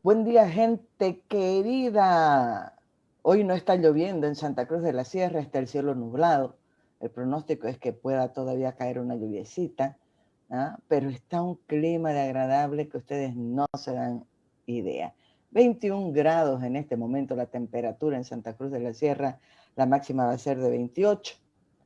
Buen día, gente querida. Hoy no está lloviendo en Santa Cruz de la Sierra, está el cielo nublado. El pronóstico es que pueda todavía caer una lluviecita, ¿ah? Pero está un clima de agradable que ustedes no se dan idea. 21 grados en este momento la temperatura en Santa Cruz de la Sierra, la máxima va a ser de 28.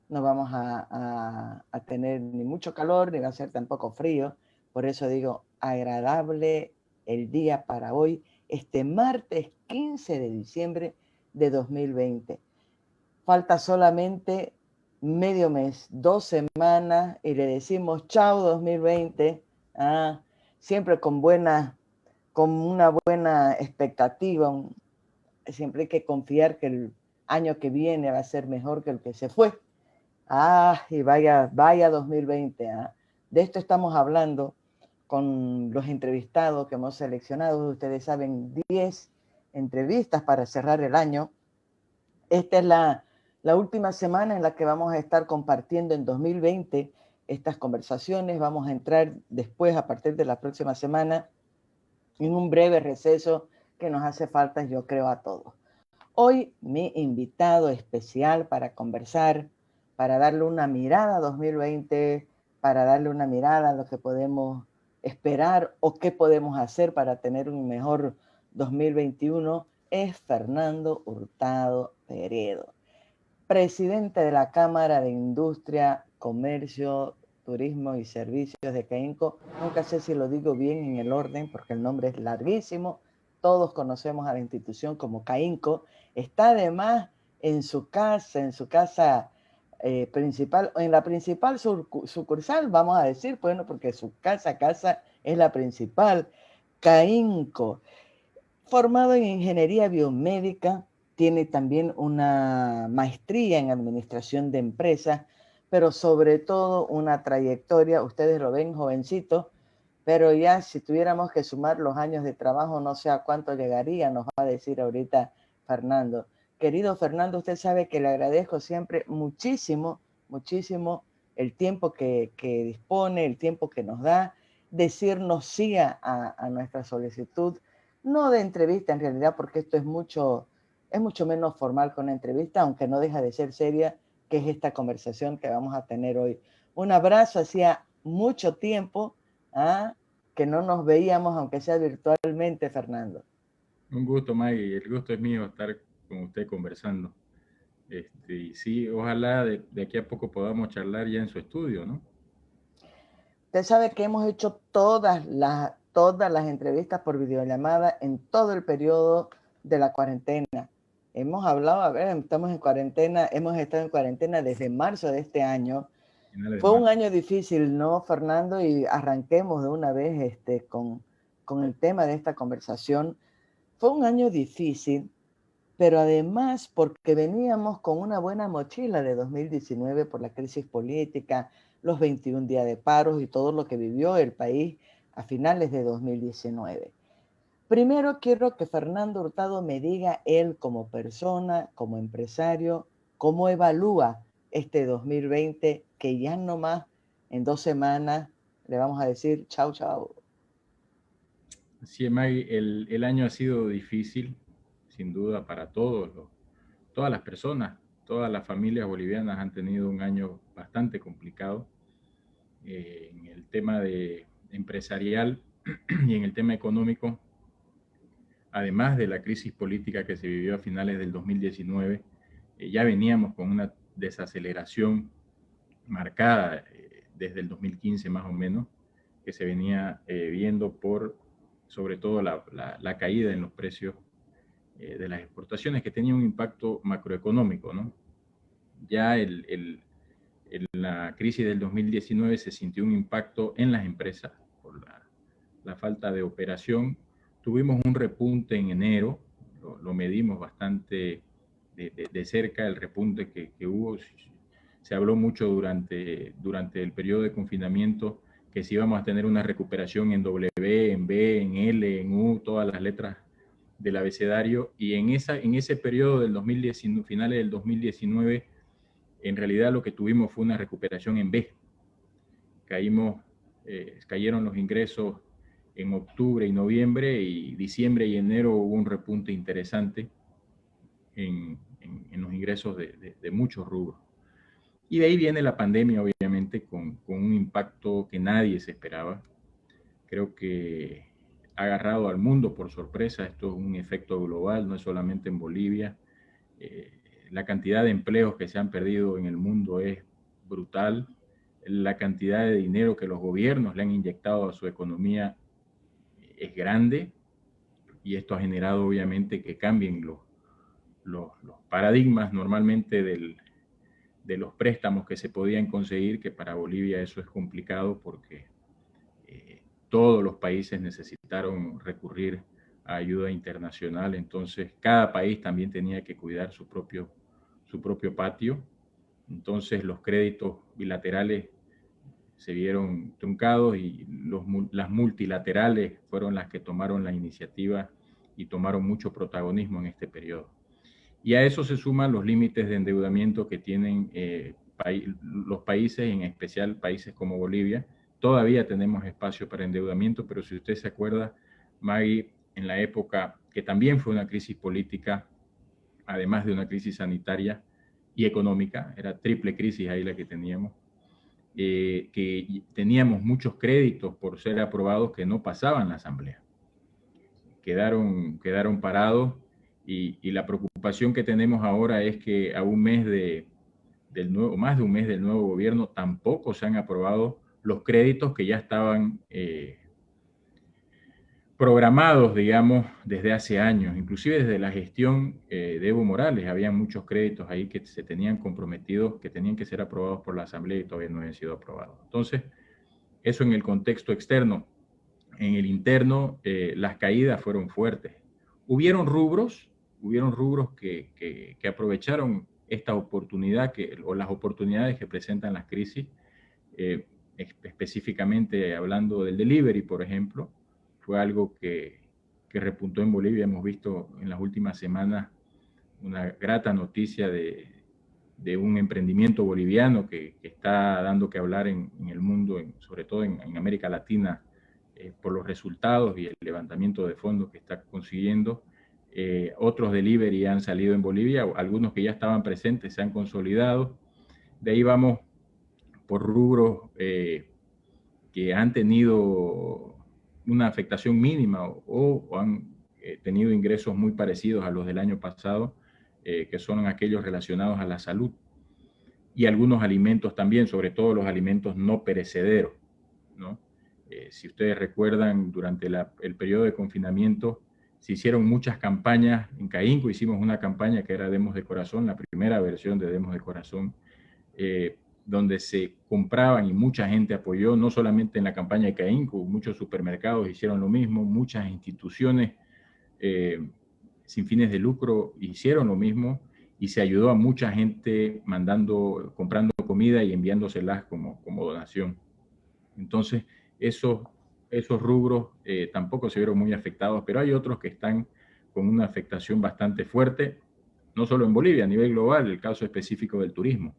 No vamos a tener ni mucho calor, ni va a ser tampoco frío. Por eso digo, agradable el día para hoy, este martes 15 de diciembre de 2020. Falta solamente medio mes, 2 semanas, y le decimos chao 2020, siempre con una buena expectativa. Siempre hay que confiar que el año que viene va a ser mejor que el que se fue. Y vaya 2020. De esto estamos hablando con los entrevistados que hemos seleccionado. Ustedes saben, 10 entrevistas para cerrar el año. Esta es la última semana en la que vamos a estar compartiendo en 2020 estas conversaciones. Vamos a entrar después, a partir de la próxima semana, en un breve receso que nos hace falta, yo creo, a todos. Hoy mi invitado especial para conversar, para darle una mirada a 2020, para darle una mirada a lo que podemos esperar o qué podemos hacer para tener un mejor 2021, es Fernando Hurtado Peredo, presidente de la Cámara de Industria, Comercio, Turismo y Servicios de Caínco. Nunca sé si lo digo bien en el orden porque el nombre es larguísimo. Todos conocemos a la institución como Caínco. Está además en su casa principal, en la principal sucursal, vamos a decir, bueno, porque su casa es la principal, Caínco. Formado en ingeniería biomédica, tiene también una maestría en administración de empresas, pero sobre todo una trayectoria. Ustedes lo ven jovencito, pero ya si tuviéramos que sumar los años de trabajo, no sé a cuánto llegaría, nos va a decir ahorita Fernando. Querido Fernando, usted sabe que le agradezco siempre muchísimo, muchísimo el tiempo que dispone, el tiempo que nos da, decirnos sí a nuestra solicitud, no de entrevista en realidad, porque esto es mucho menos formal que una entrevista, aunque no deja de ser seria, que es esta conversación que vamos a tener hoy. Un abrazo, hacía mucho tiempo que no nos veíamos, aunque sea virtualmente, Fernando. Un gusto, Maggie. El gusto es mío estar con usted conversando. Y sí, ojalá de aquí a poco podamos charlar ya en su estudio, ¿no? Usted sabe que hemos hecho todas las entrevistas por videollamada en todo el periodo de la cuarentena. Hemos hablado, a ver, estamos en cuarentena, hemos estado en cuarentena desde marzo de este año. Finales de Fue un marzo. año difícil, ¿no, Fernando? Y arranquemos de una vez con el tema de esta conversación. Fue un año difícil, pero además porque veníamos con una buena mochila de 2019 por la crisis política, los 21 días de paros y todo lo que vivió el país a finales de 2019. Primero quiero que Fernando Hurtado me diga él como persona, como empresario, cómo evalúa este 2020 que ya nomás en 2 semanas le vamos a decir chau, chau. Sí, Maggie, el año ha sido difícil, sin duda, para todas las personas. Todas las familias bolivianas han tenido un año bastante complicado en el tema empresarial y en el tema económico. Además de la crisis política que se vivió a finales del 2019, ya veníamos con una desaceleración marcada desde el 2015 más o menos, que se venía viendo por sobre todo la caída en los precios de las exportaciones, que tenía un impacto macroeconómico, ¿no? Ya en la crisis del 2019 se sintió un impacto en las empresas por la falta de operación. Tuvimos un repunte en enero, lo medimos bastante de cerca, el repunte que hubo. Se habló mucho durante el periodo de confinamiento que si íbamos a tener una recuperación en W, en B, en L, en U, todas las letras del abecedario, y en ese periodo del 2019, finales del 2019, en realidad lo que tuvimos fue una recuperación en B. Cayeron los ingresos en octubre y noviembre, y diciembre y enero hubo un repunte interesante en los ingresos de muchos rubros. Y de ahí viene la pandemia, obviamente, con un impacto que nadie se esperaba. Creo que ha agarrado al mundo por sorpresa. Esto es un efecto global, no es solamente en Bolivia. La cantidad de empleos que se han perdido en el mundo es brutal. La cantidad de dinero que los gobiernos le han inyectado a su economía es grande, y esto ha generado obviamente que cambien los paradigmas normalmente de los préstamos que se podían conseguir, que para Bolivia eso es complicado porque todos los países necesitaron recurrir a ayuda internacional. Entonces cada país también tenía que cuidar su propio patio. Entonces los créditos bilaterales se vieron truncados, y las multilaterales fueron las que tomaron la iniciativa y tomaron mucho protagonismo en este periodo. Y a eso se suman los límites de endeudamiento que tienen los países, en especial países como Bolivia. Todavía tenemos espacio para endeudamiento, pero si usted se acuerda, Maggie, en la época que también fue una crisis política, además de una crisis sanitaria y económica, era triple crisis ahí la que teníamos, que teníamos muchos créditos por ser aprobados que no pasaban la Asamblea. Quedaron parados, y la preocupación que tenemos ahora es que a un mes más de un mes del nuevo gobierno tampoco se han aprobado los créditos que ya estaban programados, digamos, desde hace años. Inclusive desde la gestión de Evo Morales había muchos créditos ahí que se tenían comprometidos, que tenían que ser aprobados por la Asamblea y todavía no habían sido aprobados. Entonces, eso en el contexto externo. En el interno, las caídas fueron fuertes. Hubieron rubros que aprovecharon esta oportunidad o las oportunidades que presentan las crisis, específicamente hablando del delivery, por ejemplo. Fue algo que repuntó en Bolivia. Hemos visto en las últimas semanas una grata noticia de un emprendimiento boliviano que está dando que hablar en el mundo, sobre todo en América Latina, por los resultados y el levantamiento de fondos que está consiguiendo. Otros delivery han salido en Bolivia, algunos que ya estaban presentes se han consolidado. De ahí vamos por rubros que han tenido una afectación mínima o han tenido ingresos muy parecidos a los del año pasado, que son aquellos relacionados a la salud, y algunos alimentos también, sobre todo los alimentos no perecederos, ¿no? Si ustedes recuerdan, durante el periodo de confinamiento se hicieron muchas campañas. En Caínco hicimos una campaña que era Demos de Corazón, la primera versión de Demos de Corazón, donde se compraban y mucha gente apoyó, no solamente en la campaña de Caínco, muchos supermercados hicieron lo mismo, muchas instituciones sin fines de lucro hicieron lo mismo, y se ayudó a mucha gente comprando comida y enviándoselas como donación. Entonces, esos rubros tampoco se vieron muy afectados, pero hay otros que están con una afectación bastante fuerte, no solo en Bolivia, a nivel global, el caso específico del turismo,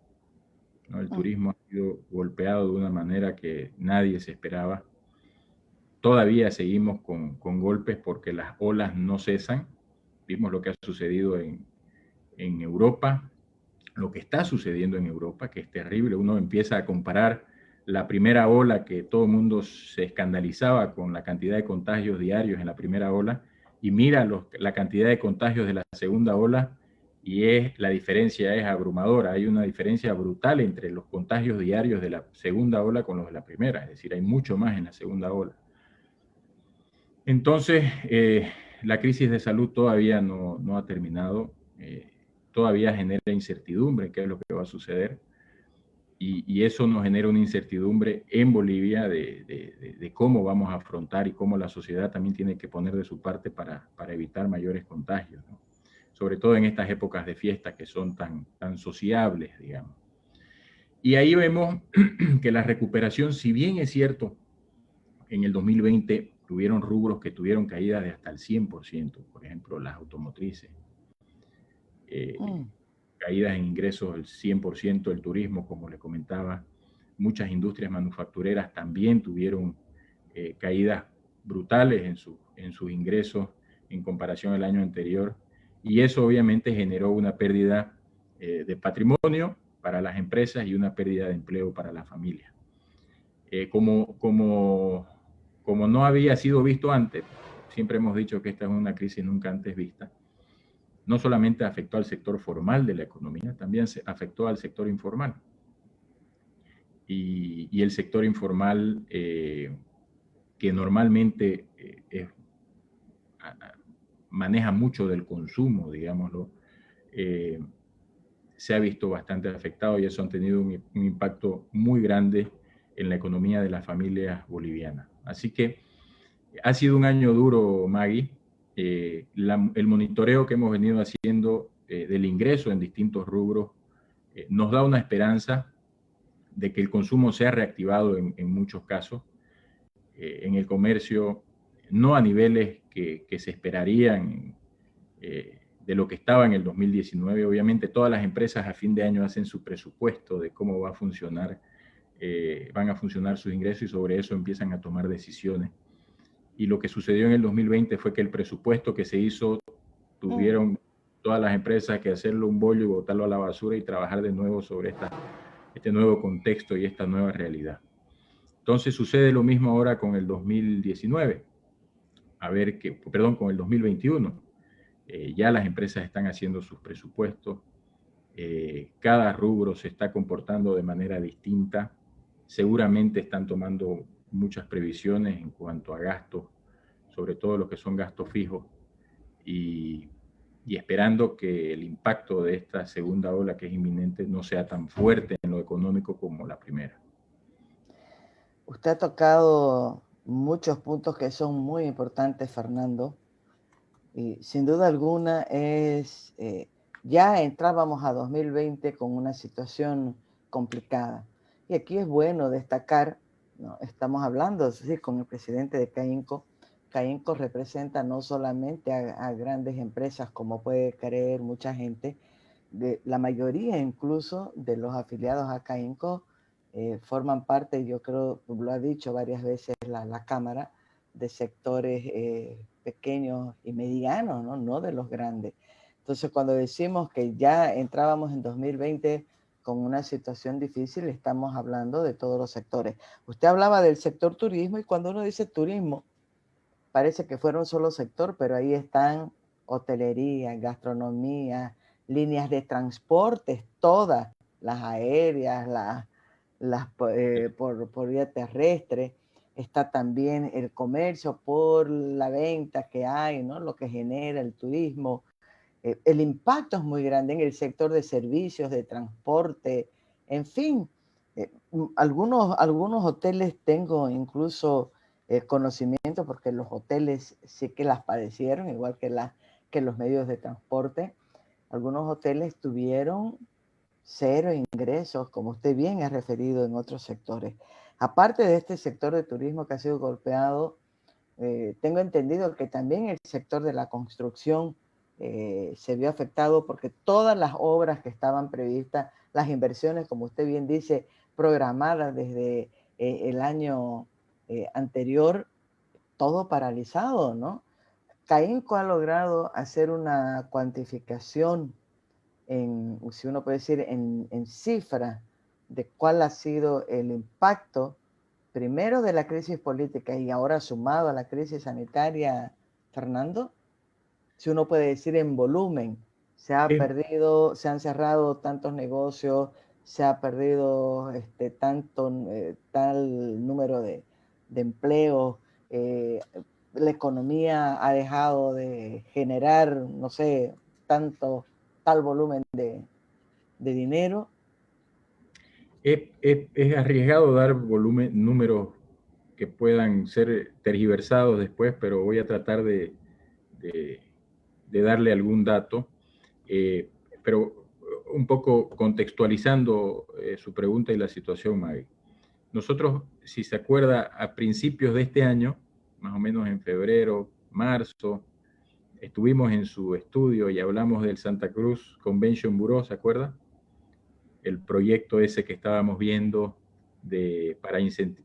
¿no? El turismo ha sido golpeado de una manera que nadie se esperaba. Todavía seguimos con golpes porque las olas no cesan. Vimos lo que ha sucedido en Europa, lo que está sucediendo en Europa, que es terrible. Uno empieza a comparar la primera ola, que todo el mundo se escandalizaba con la cantidad de contagios diarios en la primera ola, y mira la cantidad de contagios de la segunda ola, y la diferencia es abrumadora. Hay una diferencia brutal entre los contagios diarios de la segunda ola con los de la primera, es decir, hay mucho más en la segunda ola. Entonces, la crisis de salud todavía no ha terminado, todavía genera incertidumbre, qué es lo que va a suceder, y eso nos genera una incertidumbre en Bolivia de cómo vamos a afrontar, y cómo la sociedad también tiene que poner de su parte para evitar mayores contagios, ¿no? Sobre todo en estas épocas de fiesta que son tan sociables, digamos. Y ahí vemos que la recuperación, si bien es cierto, en el 2020 tuvieron rubros que tuvieron caídas de hasta el 100%, por ejemplo, las automotrices, caídas en ingresos del 100%, el turismo, como le comentaba, muchas industrias manufactureras también tuvieron caídas brutales en sus ingresos en comparación al año anterior, y eso obviamente generó una pérdida de patrimonio para las empresas y una pérdida de empleo para las familias. Como no había sido visto antes, siempre hemos dicho que esta es una crisis nunca antes vista, no solamente afectó al sector formal de la economía, también afectó al sector informal. Y el sector informal, que normalmente maneja mucho del consumo, digámoslo, se ha visto bastante afectado, y eso ha tenido un impacto muy grande en la economía de las familias bolivianas. Así que ha sido un año duro, Maggie. El monitoreo que hemos venido haciendo del ingreso en distintos rubros nos da una esperanza de que el consumo sea reactivado en muchos casos. En el comercio, no a niveles que se esperarían de lo que estaba en el 2019. Obviamente todas las empresas a fin de año hacen su presupuesto de cómo van a funcionar sus ingresos, y sobre eso empiezan a tomar decisiones. Y lo que sucedió en el 2020 fue que el presupuesto que se hizo, tuvieron todas las empresas que hacerlo un bollo y botarlo a la basura y trabajar de nuevo sobre este nuevo contexto y esta nueva realidad. Entonces sucede lo mismo ahora con el 2019. Con el 2021. Ya las empresas están haciendo sus presupuestos. Cada rubro se está comportando de manera distinta. Seguramente están tomando muchas previsiones en cuanto a gastos, sobre todo lo que son gastos fijos, y esperando que el impacto de esta segunda ola que es inminente no sea tan fuerte en lo económico como la primera. Usted ha tocado muchos puntos que son muy importantes, Fernando, y sin duda alguna ya entrábamos a 2020 con una situación complicada. Y aquí es bueno destacar, ¿no? Estamos hablando sí, con el presidente de CAINCO. CAINCO representa no solamente a grandes empresas, como puede creer mucha gente, la mayoría incluso de los afiliados a CAINCO forman parte, yo creo, lo ha dicho varias veces la Cámara, de sectores pequeños y medianos, ¿no? No de los grandes. Entonces, cuando decimos que ya entrábamos en 2020 con una situación difícil, estamos hablando de todos los sectores. Usted hablaba del sector turismo, y cuando uno dice turismo, parece que fuera un solo sector, pero ahí están hotelería, gastronomía, líneas de transportes, todas, las aéreas, por vía terrestre. Está también el comercio por la venta que hay, ¿no? Lo que genera el turismo. El impacto es muy grande en el sector de servicios, de transporte, en fin. Algunos hoteles tengo incluso conocimiento, porque los hoteles sí que las padecieron, igual que los medios de transporte. Algunos hoteles tuvieron cero ingresos, como usted bien ha referido en otros sectores. Aparte de este sector de turismo que ha sido golpeado, tengo entendido que también el sector de la construcción se vio afectado, porque todas las obras que estaban previstas, las inversiones, como usted bien dice, programadas desde el año anterior, todo paralizado, ¿no? CAINCO ha logrado hacer una cuantificación si uno puede decir, en cifra, de cuál ha sido el impacto, primero de la crisis política y ahora sumado a la crisis sanitaria, Fernando. Si uno puede decir en volumen, se ha perdido, se han cerrado tantos negocios, se ha perdido tal número de empleos, la economía ha dejado de generar, no sé, tal volumen de dinero. Es arriesgado dar números que puedan ser tergiversados después, pero voy a tratar de darle algún dato, pero un poco contextualizando su pregunta y la situación, Maggie. Nosotros, si se acuerda, a principios de este año, más o menos en febrero, marzo, estuvimos en su estudio y hablamos del Santa Cruz Convention Bureau, ¿se acuerda? El proyecto ese que estábamos viendo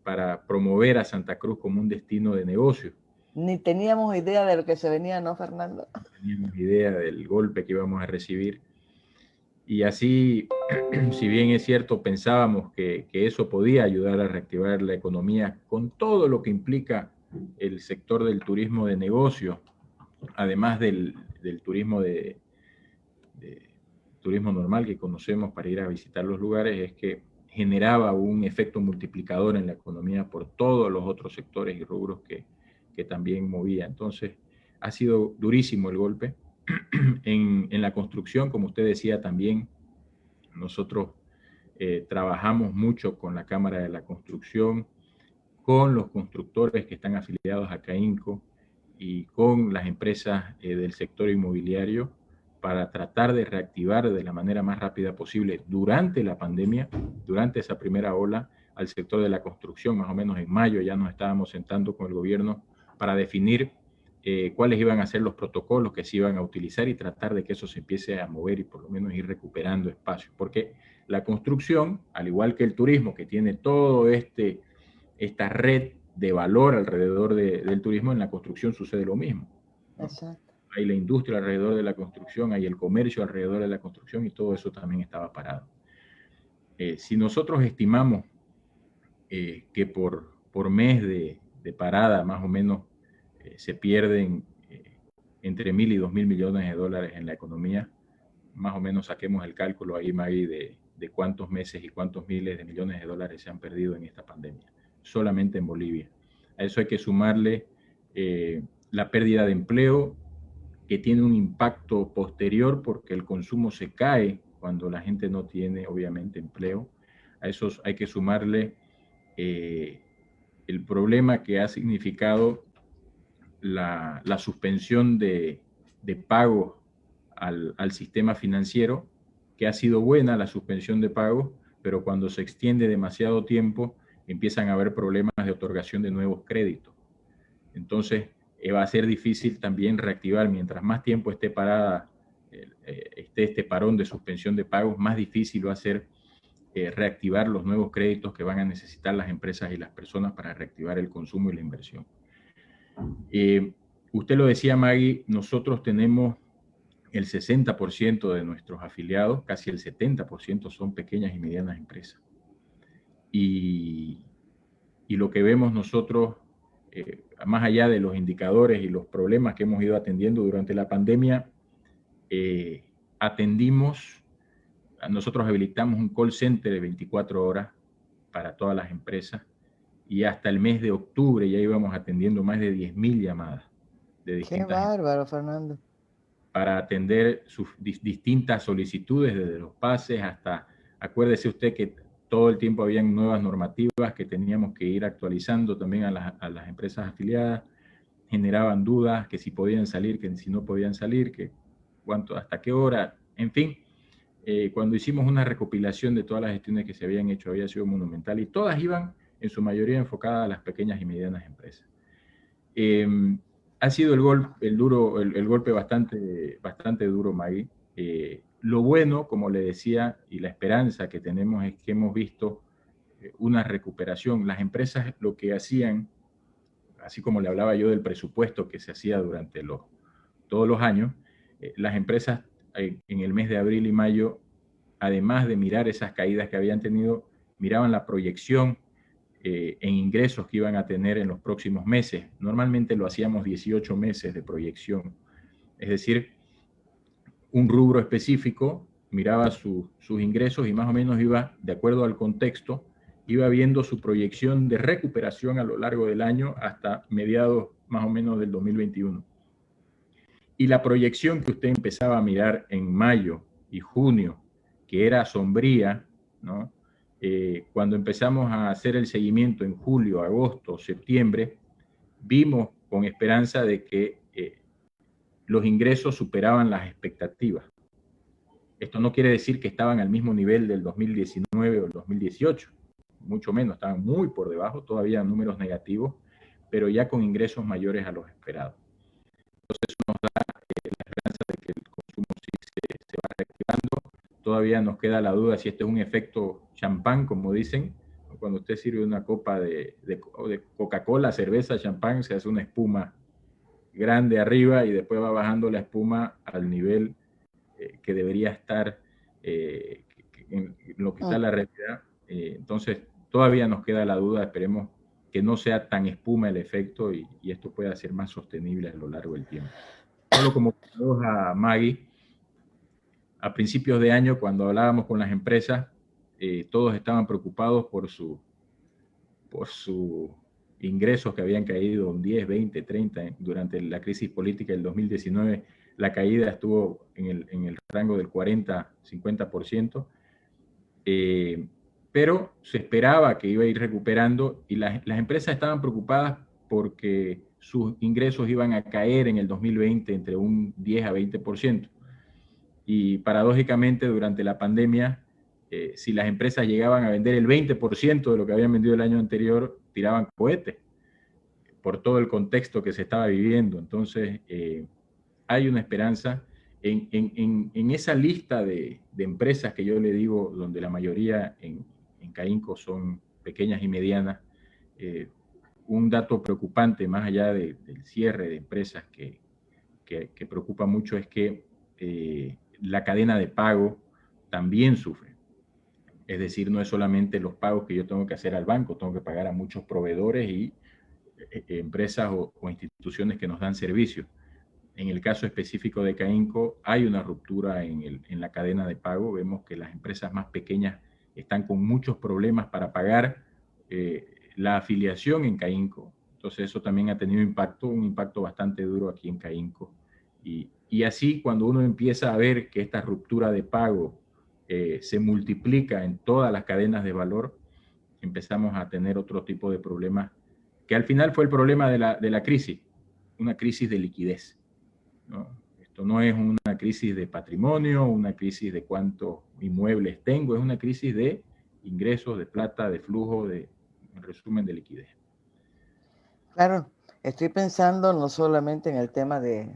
para promover a Santa Cruz como un destino de negocio. Ni teníamos idea de lo que se venía, ¿no, Fernando? No teníamos idea del golpe que íbamos a recibir. Y así, si bien es cierto, pensábamos que eso podía ayudar a reactivar la economía con todo lo que implica el sector del turismo de negocio, además del turismo de turismo normal que conocemos para ir a visitar los lugares, es que generaba un efecto multiplicador en la economía por todos los otros sectores y rubros que también movía. Entonces, ha sido durísimo el golpe. En la construcción, como usted decía también, nosotros trabajamos mucho con la Cámara de la Construcción, con los constructores que están afiliados a CAINCO y con las empresas del sector inmobiliario para tratar de reactivar de la manera más rápida posible durante la pandemia, durante esa primera ola, al sector de la construcción. Más o menos en mayo ya nos estábamos sentando con el gobierno para definir cuáles iban a ser los protocolos que se iban a utilizar y tratar de que eso se empiece a mover y por lo menos ir recuperando espacio. Porque la construcción, al igual que el turismo, que tiene todo esta red de valor alrededor del turismo, en la construcción sucede lo mismo, ¿no? Exacto. Hay la industria alrededor de la construcción, hay el comercio alrededor de la construcción y todo eso también estaba parado. Si nosotros estimamos que por mes de parada más o menos se pierden entre 1.000 y 2.000 millones de dólares en la economía, más o menos saquemos el cálculo ahí, Maggie, de cuántos meses y cuántos miles de millones de dólares se han perdido en esta pandemia, solamente en Bolivia. A eso hay que sumarle la pérdida de empleo, que tiene un impacto posterior porque el consumo se cae cuando la gente no tiene, obviamente, empleo. A eso hay que sumarle el problema que ha significado la suspensión de pago al sistema financiero, que ha sido buena la suspensión de pago, pero cuando se extiende demasiado tiempo empiezan a haber problemas de otorgación de nuevos créditos. Entonces va a ser difícil también reactivar, mientras más tiempo esté parada, esté este parón de suspensión de pagos, más difícil va a ser reactivar los nuevos créditos que van a necesitar las empresas y las personas para reactivar el consumo y la inversión. Usted lo decía, Maggie, nosotros tenemos el 60% de nuestros afiliados, casi el 70% son pequeñas y medianas empresas. Y lo que vemos nosotros, más allá de los indicadores y los problemas que hemos ido atendiendo durante la pandemia, nosotros habilitamos un call center de 24 horas para todas las empresas y hasta el mes de octubre ya íbamos atendiendo más de 10.000 llamadas de distintas Qué bárbaro, Fernando. para atender sus distintas solicitudes, desde los pases hasta, acuérdese usted que todo el tiempo habían nuevas normativas que teníamos que ir actualizando también a las empresas afiliadas, generaban dudas, que si podían salir, que si no podían salir, que cuánto, hasta qué hora, en fin. Cuando hicimos una recopilación de todas las gestiones que se habían hecho, había sido monumental y todas iban en su mayoría enfocadas a las pequeñas y medianas empresas. Ha sido el golpe bastante duro, Maggie. Lo bueno, como le decía, y la esperanza que tenemos es que hemos visto una recuperación. Las empresas lo que hacían, así como le hablaba yo del presupuesto que se hacía durante todos los años, las empresas en el mes de abril y mayo, además de mirar esas caídas que habían tenido, miraban la proyección en ingresos que iban a tener en los próximos meses. Normalmente lo hacíamos 18 meses de proyección. Es decir, un rubro específico miraba sus ingresos y más o menos iba, de acuerdo al contexto, iba viendo su proyección de recuperación a lo largo del año hasta mediados más o menos del 2021. Y la proyección que usted empezaba a mirar en mayo y junio, que era sombría, ¿no? Cuando empezamos a hacer el seguimiento en julio, agosto, septiembre, vimos con esperanza de que los ingresos superaban las expectativas. Esto no quiere decir que estaban al mismo nivel del 2019 o el 2018, mucho menos, estaban muy por debajo, todavía números negativos, pero ya con ingresos mayores a los esperados. Entonces eso nos da la esperanza de que el consumo sí se va reactivando. Todavía nos queda la duda si este es un efecto champán, como dicen, cuando usted sirve una copa de Coca-Cola, cerveza, champán, se hace una espuma grande arriba y después va bajando la espuma al nivel que debería estar en lo que está la realidad. Entonces, todavía nos queda la duda, esperemos que no sea tan espuma el efecto y esto pueda ser más sostenible a lo largo del tiempo. Solo como a Maggie, a principios de año, cuando hablábamos con las empresas, todos estaban preocupados por sus ingresos que habían caído un 10, 20, 30 durante la crisis política del 2019. La caída estuvo en el rango del 40, 50%, pero se esperaba que iba a ir recuperando y las empresas estaban preocupadas porque sus ingresos iban a caer en el 2020 entre un 10 a 20%. Y paradójicamente durante la pandemia, si las empresas llegaban a vender el 20% de lo que habían vendido el año anterior, tiraban cohetes por todo el contexto que se estaba viviendo. Entonces, hay una esperanza en esa lista de empresas que yo le digo, donde la mayoría en Caínco son pequeñas y medianas. Un dato preocupante, más allá del cierre de empresas que preocupa mucho, es que la cadena de pago también sufre. Es decir, no es solamente los pagos que yo tengo que hacer al banco, tengo que pagar a muchos proveedores y empresas o instituciones que nos dan servicios. En el caso específico de Caínco, hay una ruptura en la cadena de pago. Vemos que las empresas más pequeñas están con muchos problemas para pagar la afiliación en Caínco. Entonces eso también ha tenido un impacto bastante duro aquí en Caínco. Y así cuando uno empieza a ver que esta ruptura de pago se multiplica en todas las cadenas de valor, empezamos a tener otro tipo de problemas, que al final fue el problema de la crisis, una crisis de liquidez, ¿no? Esto no es una crisis de patrimonio, una crisis de cuántos inmuebles tengo, es una crisis de ingresos, de plata, de flujo, en resumen, de liquidez. Claro, estoy pensando no solamente en el tema de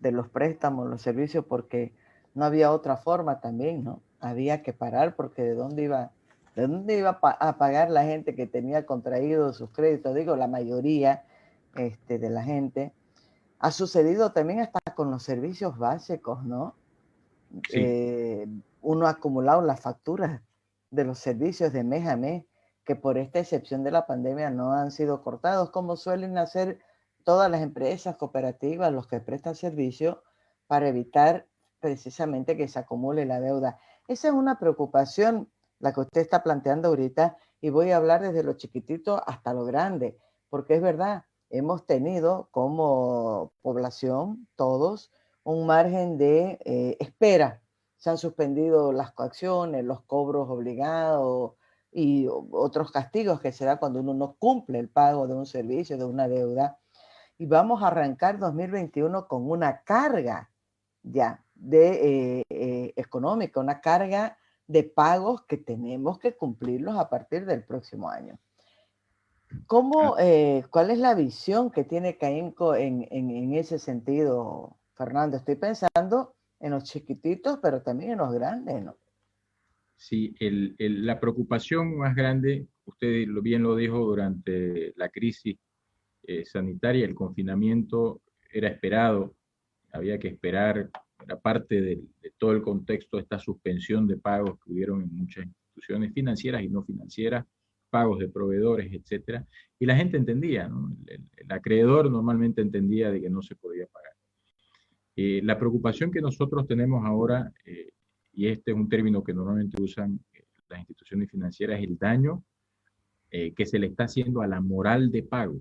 los préstamos, los servicios, porque no había otra forma también, ¿no? Había que parar porque de dónde iba a pagar la gente que tenía contraído sus créditos? Digo, la mayoría de la gente. Ha sucedido también hasta con los servicios básicos, ¿no? Sí. Uno ha acumulado las facturas de los servicios de mes a mes, que por esta excepción de la pandemia no han sido cortados, como suelen hacer todas las empresas cooperativas, los que prestan servicio, para evitar precisamente que se acumule la deuda. Esa es una preocupación, la que usted está planteando ahorita, y voy a hablar desde lo chiquitito hasta lo grande, porque es verdad, hemos tenido como población, todos, un margen de espera. Se han suspendido las coacciones, los cobros obligados y otros castigos que se da cuando uno no cumple el pago de un servicio, de una deuda. Y vamos a arrancar 2021 con una carga ya económica, una carga de pagos que tenemos que cumplirlos a partir del próximo año. ¿Cuál es la visión que tiene Caínco en ese sentido, Fernando? Estoy pensando en los chiquititos, pero también en los grandes, ¿no? Sí, la preocupación más grande, usted bien lo dijo, durante la crisis sanitaria, el confinamiento era esperado, había que esperar, era parte de todo el contexto de esta suspensión de pagos que hubieron en muchas instituciones financieras y no financieras, pagos de proveedores, etcétera, y la gente entendía, ¿no? El acreedor normalmente entendía de que no se podía pagar. La preocupación que nosotros tenemos ahora, y este es un término que normalmente usan las instituciones financieras, es el daño que se le está haciendo a la moral de pago.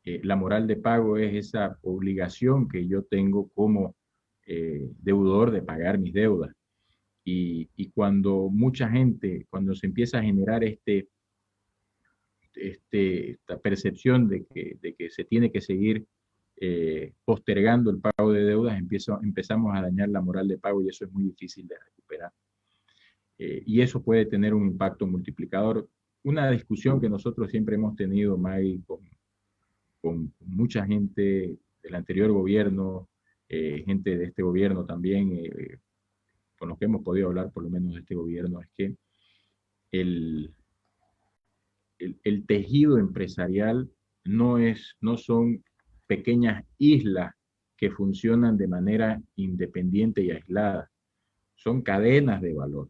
La moral de pago es esa obligación que yo tengo como deudor de pagar mis deudas. Y cuando mucha gente, cuando se empieza a generar esta percepción de que se tiene que seguir postergando el pago de deudas, empezamos a dañar la moral de pago y eso es muy difícil de recuperar. Y eso puede tener un impacto multiplicador. Una discusión que nosotros siempre hemos tenido, Maggie, con mucha gente del anterior gobierno, gente de este gobierno también, con los que hemos podido hablar por lo menos de este gobierno, es que el, el tejido empresarial no son pequeñas islas que funcionan de manera independiente y aislada. Son cadenas de valor.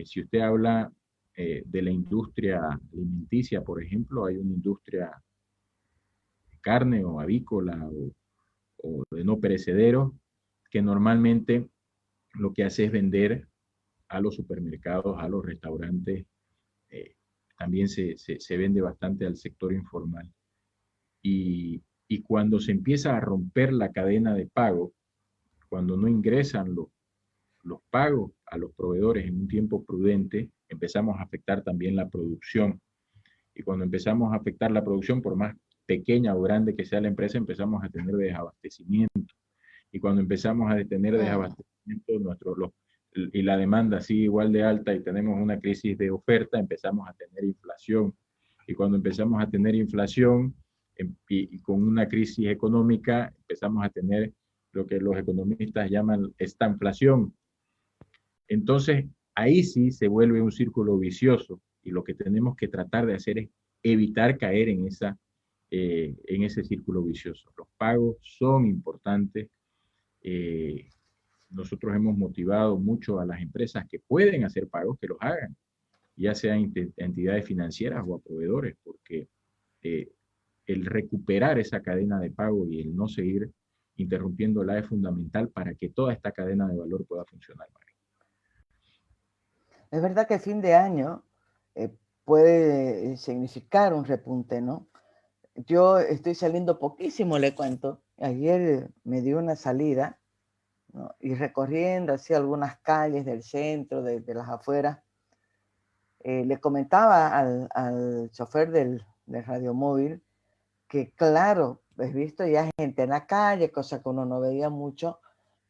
Si usted habla de la industria alimenticia, por ejemplo, hay una industria de carne o avícola o de no perecederos que normalmente lo que hace es vender a los supermercados, a los restaurantes, eh, también se vende bastante al sector informal. Y cuando se empieza a romper la cadena de pago, cuando no ingresan los pagos a los proveedores en un tiempo prudente, empezamos a afectar también la producción. Y cuando empezamos a afectar la producción, por más pequeña o grande que sea la empresa, empezamos a tener desabastecimiento. Y cuando empezamos a tener desabastecimiento, y la demanda sigue igual de alta y tenemos una crisis de oferta, empezamos a tener inflación. Y cuando empezamos a tener inflación y con una crisis económica, empezamos a tener lo que los economistas llaman estanflación. Entonces, ahí sí se vuelve un círculo vicioso y lo que tenemos que tratar de hacer es evitar caer en ese círculo vicioso. Los pagos son importantes. Nosotros hemos motivado mucho a las empresas que pueden hacer pagos, que los hagan, ya sean entidades financieras o a proveedores, porque el recuperar esa cadena de pago y el no seguir interrumpiéndola es fundamental para que toda esta cadena de valor pueda funcionar. Es verdad que fin de año puede significar un repunte, ¿no? Yo estoy saliendo poquísimo, le cuento. Ayer me dio una salida, ¿no? Y recorriendo así algunas calles del centro, de las afueras, le comentaba al chofer del radiomóvil que claro, he visto ya gente en la calle, cosa que uno no veía mucho,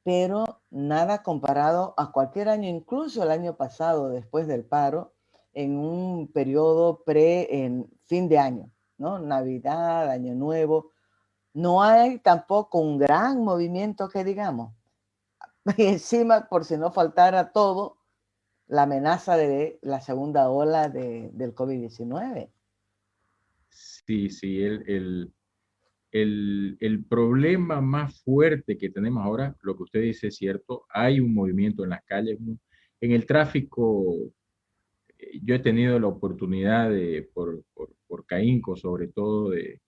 pero nada comparado a cualquier año, incluso el año pasado, después del paro, en un periodo en fin de año, ¿no? Navidad, Año Nuevo. No hay tampoco un gran movimiento que digamos. Y encima, por si no faltara todo, la amenaza de la segunda ola del COVID-19. Sí, sí, el problema más fuerte que tenemos ahora, lo que usted dice es cierto, hay un movimiento en las calles, en el tráfico. Yo he tenido la oportunidad por Caínco, sobre todo, de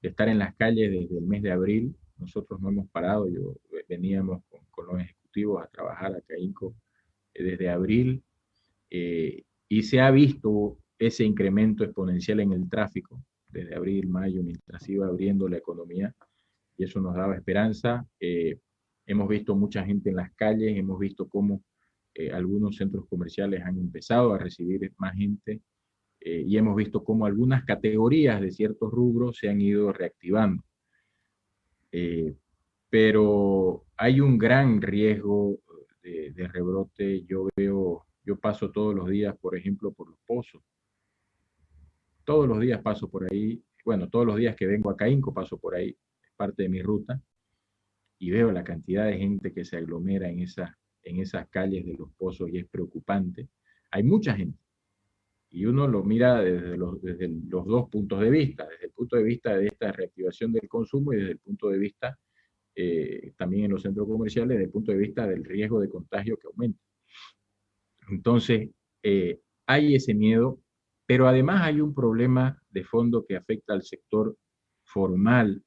estar en las calles desde el mes de abril. Nosotros no hemos parado, veníamos con los ejecutivos a trabajar a Caínco desde abril, y se ha visto ese incremento exponencial en el tráfico desde abril, mayo, mientras iba abriendo la economía, y eso nos daba esperanza. Hemos visto mucha gente en las calles, hemos visto cómo algunos centros comerciales han empezado a recibir más gente, y hemos visto cómo algunas categorías de ciertos rubros se han ido reactivando. Eh, pero hay un gran riesgo de rebrote. Yo paso todos los días, por ejemplo, por Los Pozos. Todos los días paso por ahí. Bueno, todos los días que vengo a Caínco paso por ahí, es parte de mi ruta, y veo la cantidad de gente que se aglomera en esas calles de Los Pozos y es preocupante. Hay mucha gente y uno lo mira desde los dos puntos de vista, desde el punto de vista de esta reactivación del consumo y desde el punto de vista también en los centros comerciales, desde el punto de vista del riesgo de contagio que aumenta. Entonces, hay ese miedo, pero además hay un problema de fondo que afecta al sector formal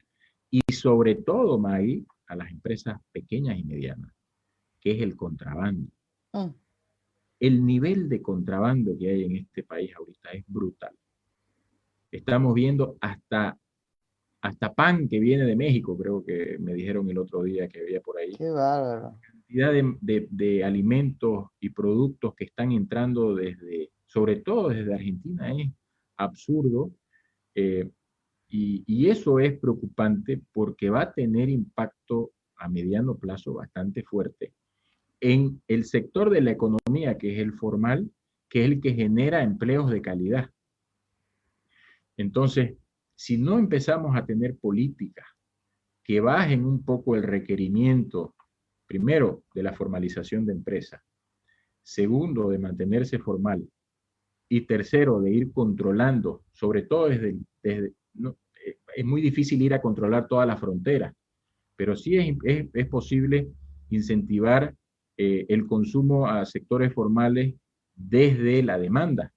y sobre todo, Maggie, a las empresas pequeñas y medianas, que es el contrabando. Mm. El nivel de contrabando que hay en este país ahorita es brutal. Estamos viendo hasta pan que viene de México, creo que me dijeron el otro día que había por ahí. Qué bárbaro. Cantidad de alimentos y productos que están entrando sobre todo desde Argentina, es absurdo. eh, y eso es preocupante porque va a tener impacto a mediano plazo bastante fuerte en el sector de la economía, que es el formal, que es el que genera empleos de calidad. Entonces, si no empezamos a tener políticas que bajen un poco el requerimiento, primero, de la formalización de empresas, segundo, de mantenerse formal, y tercero, de ir controlando, sobre todo no, es muy difícil ir a controlar todas las fronteras, pero sí es posible incentivar el consumo a sectores formales desde la demanda.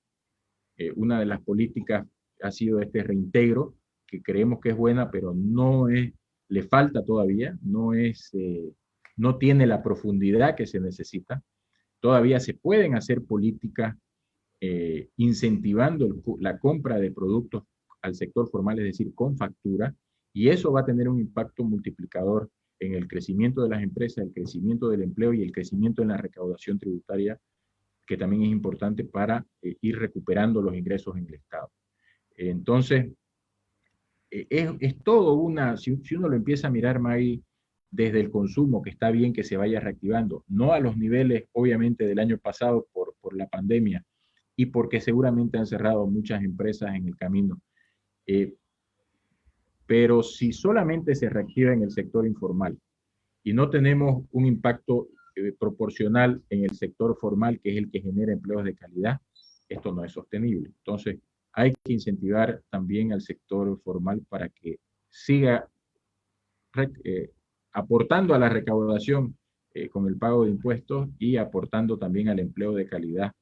Una de las políticas ha sido este reintegro, que creemos que es buena, pero no es, le falta todavía, no tiene la profundidad que se necesita. Todavía se pueden hacer políticas incentivando la compra de productos al sector formal, es decir, con factura, y eso va a tener un impacto multiplicador en el crecimiento de las empresas, el crecimiento del empleo y el crecimiento en la recaudación tributaria, que también es importante para ir recuperando los ingresos en el Estado. Entonces, es todo si uno lo empieza a mirar, Maggie, desde el consumo, que está bien que se vaya reactivando, no a los niveles, obviamente, del año pasado por la pandemia y porque seguramente han cerrado muchas empresas en el camino. Eh, pero si solamente se reactiva en el sector informal y no tenemos un impacto proporcional en el sector formal, que es el que genera empleos de calidad, esto no es sostenible. Entonces, hay que incentivar también al sector formal para que siga eh, aportando a la recaudación con el pago de impuestos y aportando también al empleo de calidad,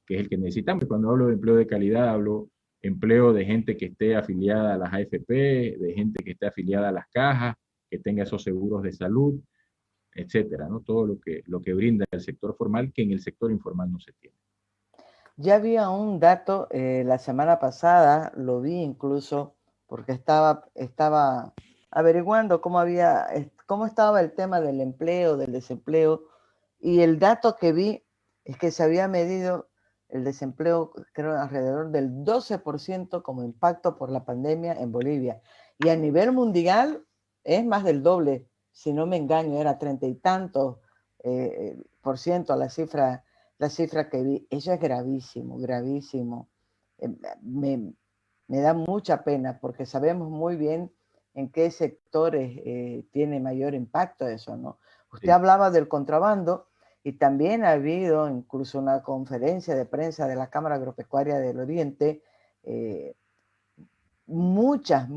que es el que necesitamos. Cuando hablo de empleo de calidad, hablo empleo de gente que esté afiliada a las AFP, de gente que esté afiliada a las cajas, que tenga esos seguros de salud, etcétera, ¿no? Todo lo que brinda el sector formal que en el sector informal no se tiene. Ya había un dato, la semana pasada lo vi incluso, porque estaba averiguando cómo estaba el tema del empleo, del desempleo, y el dato que vi es que se había medido el desempleo, creo, alrededor del 12% como impacto por la pandemia en Bolivia. Y a nivel mundial es más del doble, si no me engaño, era 30 y tantos por ciento la cifra que vi. Eso es gravísimo, gravísimo. Eh, me, me da mucha pena porque sabemos muy bien en qué sectores tiene mayor impacto eso, ¿no? Usted Sí. hablaba del contrabando y también ha habido incluso una conferencia de prensa de la Cámara Agropecuaria del Oriente, muchas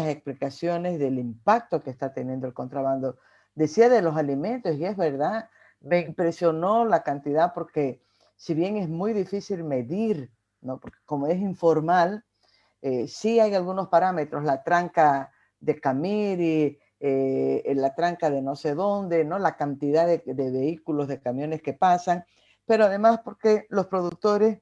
explicaciones del impacto que está teniendo el contrabando. Decía de los alimentos, y es verdad, me impresionó la cantidad porque si bien es muy difícil medir, ¿no? Porque como es informal, sí hay algunos parámetros, la tranca de Camiri, la tranca de no sé dónde, ¿no? La cantidad de vehículos, de camiones que pasan, pero además porque los productores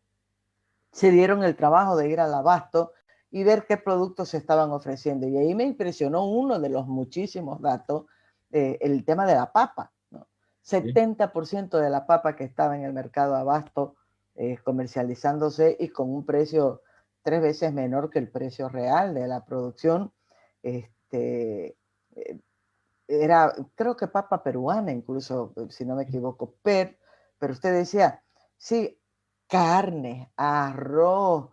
se dieron el trabajo de ir al abasto y ver qué productos se estaban ofreciendo. Y ahí me impresionó uno de los muchísimos datos, el tema de la papa, ¿no? Sí. 70% de la papa que estaba en el mercado abasto comercializándose y con un precio 3 veces menor que el precio real de la producción. Este, Era, creo que papa peruana, incluso, si no me equivoco, pero usted decía, sí, carne, arroz,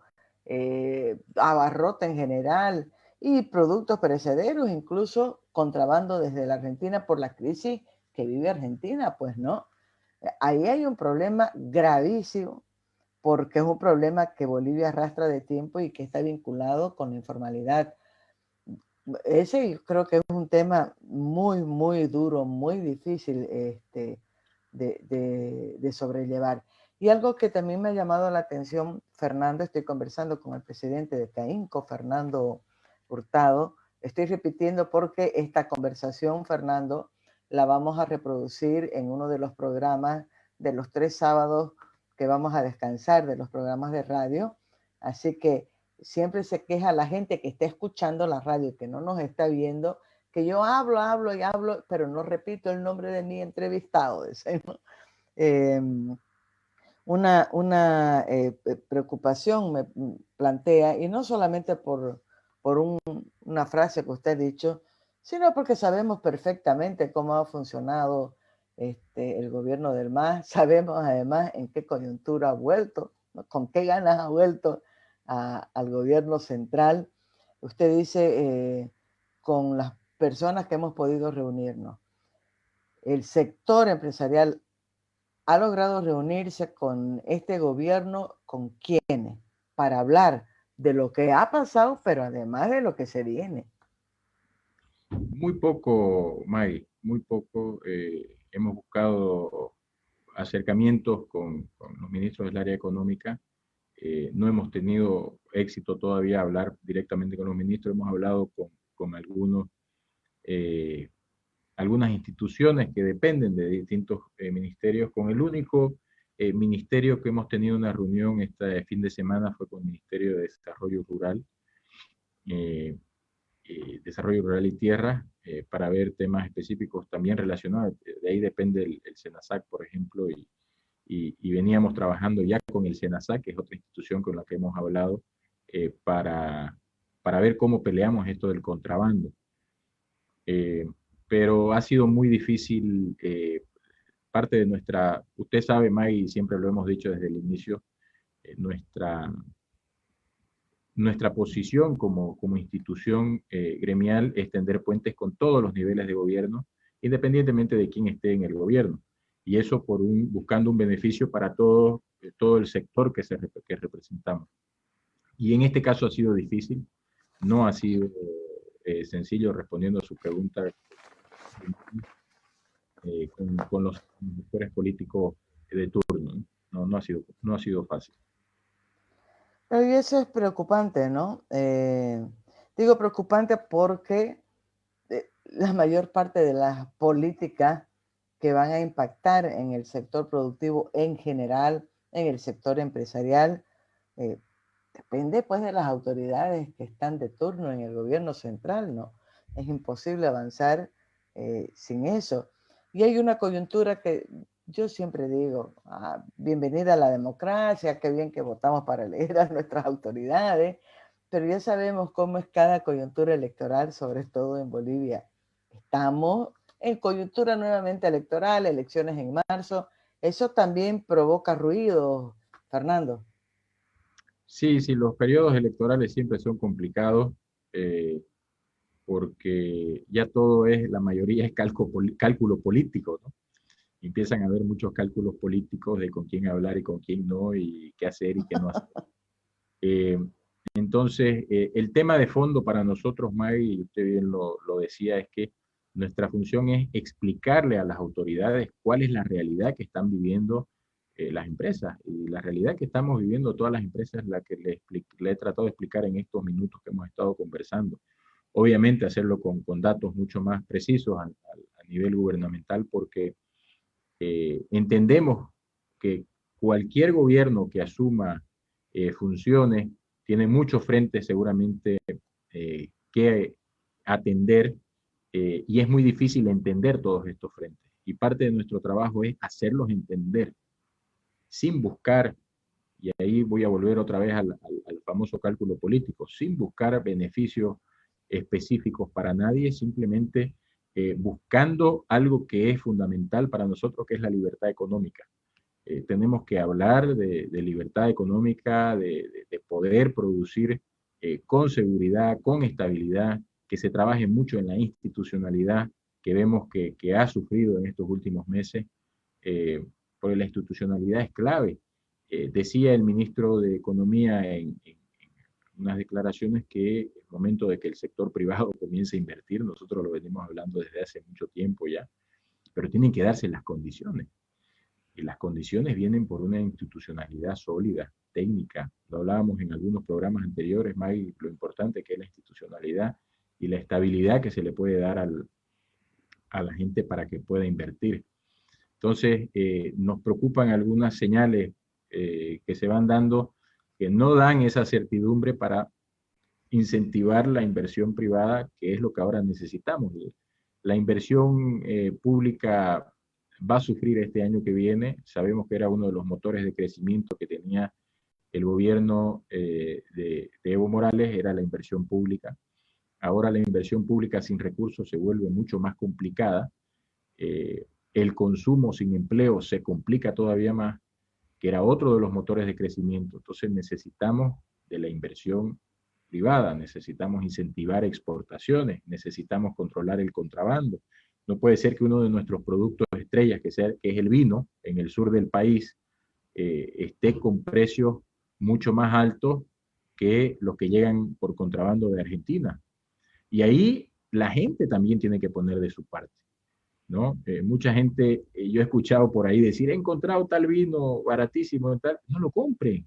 abarrote en general y productos perecederos, incluso contrabando desde la Argentina por la crisis que vive Argentina, pues no. Ahí hay un problema gravísimo porque es un problema que Bolivia arrastra de tiempo y que está vinculado con la informalidad. Ese creo que es un tema muy, muy duro, muy difícil de sobrellevar. Y algo que también me ha llamado la atención, Fernando, estoy conversando con el presidente de CAINCO, Fernando Hurtado. Estoy repitiendo porque esta conversación, Fernando, la vamos a reproducir en uno de los programas de los 3 sábados que vamos a descansar de los programas de radio. Así que siempre se queja la gente que está escuchando la radio y que no nos está viendo, que yo hablo y hablo, pero no repito el nombre de mi entrevistado. Una preocupación me plantea, y no solamente por una frase que usted ha dicho, sino porque sabemos perfectamente cómo ha funcionado el gobierno del MAS, sabemos además en qué coyuntura ha vuelto, ¿no? Con qué ganas ha vuelto al gobierno central. Usted dice, con las personas que hemos podido reunirnos, el sector empresarial ha logrado reunirse con este gobierno, ¿con quiénes? Para hablar de lo que ha pasado, pero además de lo que se viene. Muy poco, Maggie, muy poco. Hemos buscado acercamientos con los ministros del área económica. No hemos tenido éxito todavía a hablar directamente con los ministros. Hemos hablado con eh, algunas instituciones que dependen de distintos ministerios. Con el único ministerio que hemos tenido una reunión este fin de semana fue con el Ministerio de Desarrollo Rural. Eh, Desarrollo Rural y Tierra, para ver temas específicos también relacionados. De ahí depende el SENASAC, por ejemplo, y veníamos trabajando ya con el SENASAC, que es otra institución con la que hemos hablado, para ver cómo peleamos esto del contrabando. Eh, pero ha sido muy difícil, parte de nuestra, usted sabe, Maggie, siempre lo hemos dicho desde el inicio, nuestra posición como institución gremial es tender puentes con todos los niveles de gobierno, independientemente de quién esté en el gobierno. Y eso buscando un beneficio para todo el sector que representamos. Y en este caso ha sido difícil, no ha sido sencillo respondiendo a su pregunta con los actores políticos de turno. No ha sido fácil. Pero y eso es preocupante, ¿no? Digo preocupante porque la mayor parte de las políticas que van a impactar en el sector productivo en general, en el sector empresarial, depende pues de las autoridades que están de turno en el gobierno central, ¿no? Es imposible avanzar sin eso. Y hay una coyuntura que yo siempre digo, bienvenida a la democracia, qué bien que votamos para elegir a nuestras autoridades, pero ya sabemos cómo es cada coyuntura electoral, sobre todo en Bolivia. Estamos en coyuntura nuevamente electoral, elecciones en marzo. Eso también provoca ruido, Fernando. Sí, los periodos electorales siempre son complicados porque ya todo la mayoría es cálculo político, ¿no? Empiezan a haber muchos cálculos políticos de con quién hablar y con quién no, y qué hacer y qué no hacer. Eh, entonces, el tema de fondo para nosotros, Maggie, y usted bien lo decía, es que nuestra función es explicarle a las autoridades cuál es la realidad que están viviendo las empresas. Y la realidad que estamos viviendo todas las empresas es la que le he tratado de explicar en estos minutos que hemos estado conversando. Obviamente hacerlo con datos mucho más precisos a nivel gubernamental, porque entendemos que cualquier gobierno que asuma funciones tiene muchos frentes seguramente que atender, y es muy difícil entender todos estos frentes. Y parte de nuestro trabajo es hacerlos entender sin buscar, y ahí voy a volver otra vez al famoso cálculo político, sin buscar beneficios específicos para nadie, simplemente buscando algo que es fundamental para nosotros, que es la libertad económica. Tenemos que hablar de libertad económica, de poder producir con seguridad, con estabilidad, que se trabaje mucho en la institucionalidad que vemos que ha sufrido en estos últimos meses, porque la institucionalidad es clave. Decía el ministro de Economía en unas declaraciones que el momento de que el sector privado comience a invertir, nosotros lo venimos hablando desde hace mucho tiempo ya, pero tienen que darse las condiciones. Y las condiciones vienen por una institucionalidad sólida, técnica. Lo hablábamos en algunos programas anteriores, Maggie, lo importante que es la institucionalidad y la estabilidad que se le puede dar a la gente para que pueda invertir. Entonces, nos preocupan algunas señales que se van dando que no dan esa certidumbre para incentivar la inversión privada, que es lo que ahora necesitamos. La inversión pública va a sufrir este año que viene. Sabemos que era uno de los motores de crecimiento que tenía el gobierno de Evo Morales, era la inversión pública. Ahora la inversión pública sin recursos se vuelve mucho más complicada. El consumo sin empleo se complica todavía más, que era otro de los motores de crecimiento. Entonces necesitamos de la inversión privada, necesitamos incentivar exportaciones, necesitamos controlar el contrabando. No puede ser que uno de nuestros productos estrellas, que es el vino, en el sur del país, esté con precios mucho más altos que los que llegan por contrabando de Argentina. Y ahí la gente también tiene que poner de su parte, ¿no? Mucha gente, yo he escuchado por ahí decir, he encontrado tal vino baratísimo, tal, no lo compren.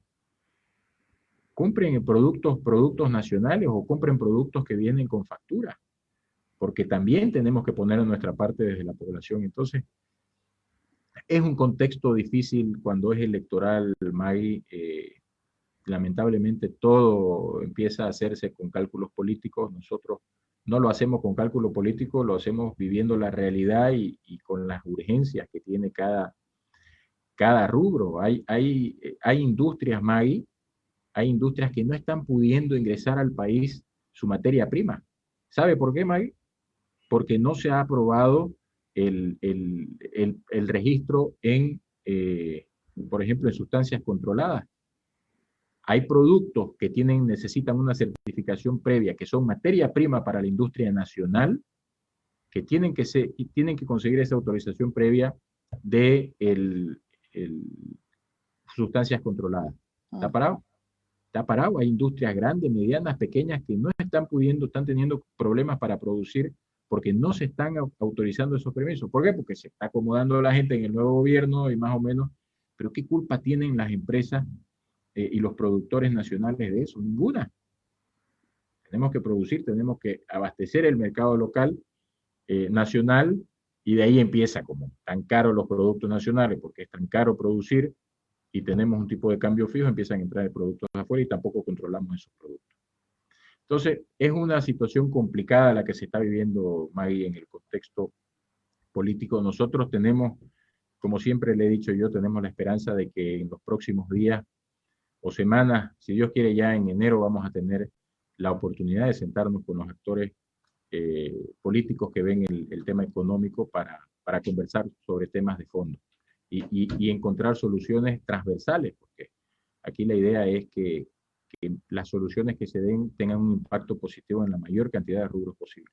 Compren productos nacionales o compren productos que vienen con factura, porque también tenemos que poner en nuestra parte desde la población. Entonces, es un contexto difícil cuando es electoral, Maggie. Lamentablemente todo empieza a hacerse con cálculos políticos. Nosotros no lo hacemos con cálculo político, lo hacemos viviendo la realidad y con las urgencias que tiene cada rubro. Hay industrias, Maggie, hay industrias que no están pudiendo ingresar al país su materia prima. ¿Sabe por qué, Maggie? Porque no se ha aprobado el registro por ejemplo, en sustancias controladas. Hay productos que necesitan una certificación previa, que son materia prima para la industria nacional, que tienen que conseguir esa autorización previa de sustancias controladas. ¿Está parado? Está parado. Hay industrias grandes, medianas, pequeñas que no están pudiendo, están teniendo problemas para producir porque no se están autorizando esos permisos. ¿Por qué? Porque se está acomodando la gente en el nuevo gobierno y más o menos, pero ¿qué culpa tienen las empresas y los productores nacionales de eso? Ninguna. Tenemos que producir, tenemos que abastecer el mercado local, nacional, y de ahí empieza como tan caro los productos nacionales, porque es tan caro producir y tenemos un tipo de cambio fijo, empiezan a entrar productos de afuera y tampoco controlamos esos productos. Entonces, es una situación complicada la que se está viviendo, Maggie, en el contexto político. Nosotros tenemos, como siempre le he dicho yo, tenemos la esperanza de que en los próximos días o semanas, si Dios quiere, ya en enero vamos a tener la oportunidad de sentarnos con los actores políticos que ven el tema económico para conversar sobre temas de fondo y encontrar soluciones transversales, porque aquí la idea es que las soluciones que se den tengan un impacto positivo en la mayor cantidad de rubros posible.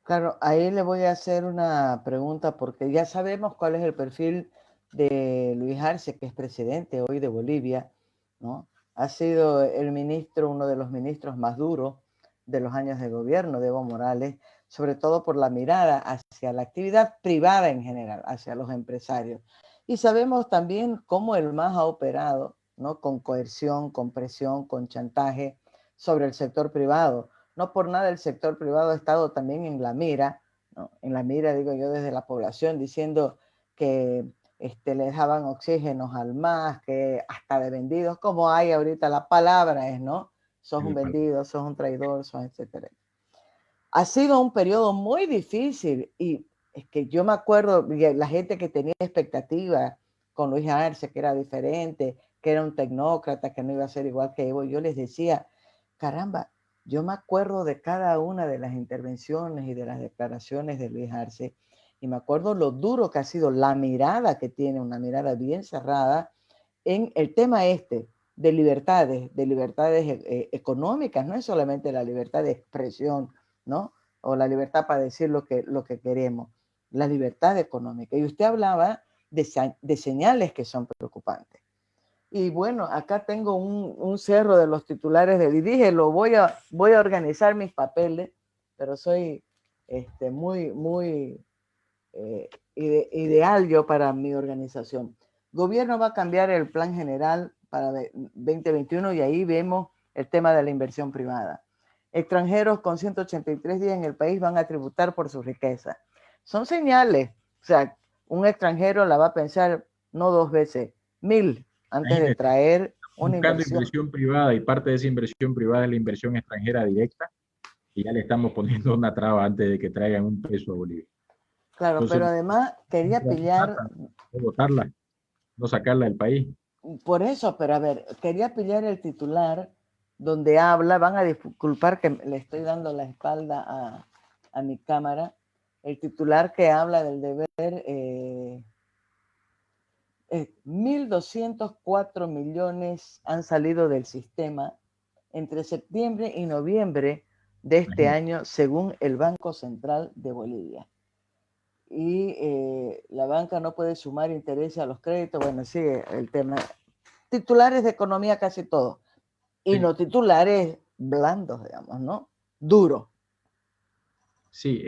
Claro, ahí le voy a hacer una pregunta porque ya sabemos cuál es el perfil de Luis Arce, que es presidente hoy de Bolivia, ¿no? Ha sido el ministro, uno de los ministros más duros de los años de gobierno de Evo Morales, sobre todo por la mirada hacia la actividad privada en general, hacia los empresarios. Y sabemos también cómo el MAS ha operado, ¿no? Con coerción, con presión, con chantaje sobre el sector privado. No por nada el sector privado ha estado también en la mira, ¿no? En la mira, digo yo, desde la población, diciendo que le dejaban oxígenos al MAS, que hasta de vendidos, como hay ahorita la palabra es, ¿no? Sos un vendido, sos un traidor, sos etcétera. Ha sido un periodo muy difícil y es que yo me acuerdo, la gente que tenía expectativas con Luis Arce, que era diferente, que era un tecnócrata, que no iba a ser igual que Evo, yo les decía, caramba, yo me acuerdo de cada una de las intervenciones y de las declaraciones de Luis Arce y me acuerdo lo duro que ha sido la mirada que tiene, una mirada bien cerrada en el tema de libertades económicas, no es solamente la libertad de expresión, ¿no? O la libertad para decir lo que queremos, la libertad económica. Y usted hablaba de señales que son preocupantes. Y bueno, acá tengo un cerro de los titulares y dije, voy a organizar mis papeles, pero soy muy ideal yo para mi organización. Gobierno va a cambiar el plan general para 2021 y ahí vemos el tema de la inversión privada. Extranjeros con 183 días en el país van a tributar por su riqueza. Son señales, o sea, un extranjero la va a pensar no 2 veces, 1000 antes de traer una inversión privada y parte de esa inversión privada es la inversión extranjera directa y ya le estamos poniendo una traba antes de que traigan un peso a Bolivia. Claro, entonces, pero además quería pillar... No votarla, no sacarla del país. Por eso, pero a ver, quería pillar el titular donde habla, van a disculpar que le estoy dando la espalda a mi cámara, el titular que habla del deber, 1.204 millones han salido del sistema entre septiembre y noviembre de este año, según el Banco Central de Bolivia. Y la banca no puede sumar intereses a los créditos. Bueno, sigue el tema. Titulares de economía casi todo. Y sí, no titulares blandos, digamos, ¿no? Duros. Sí,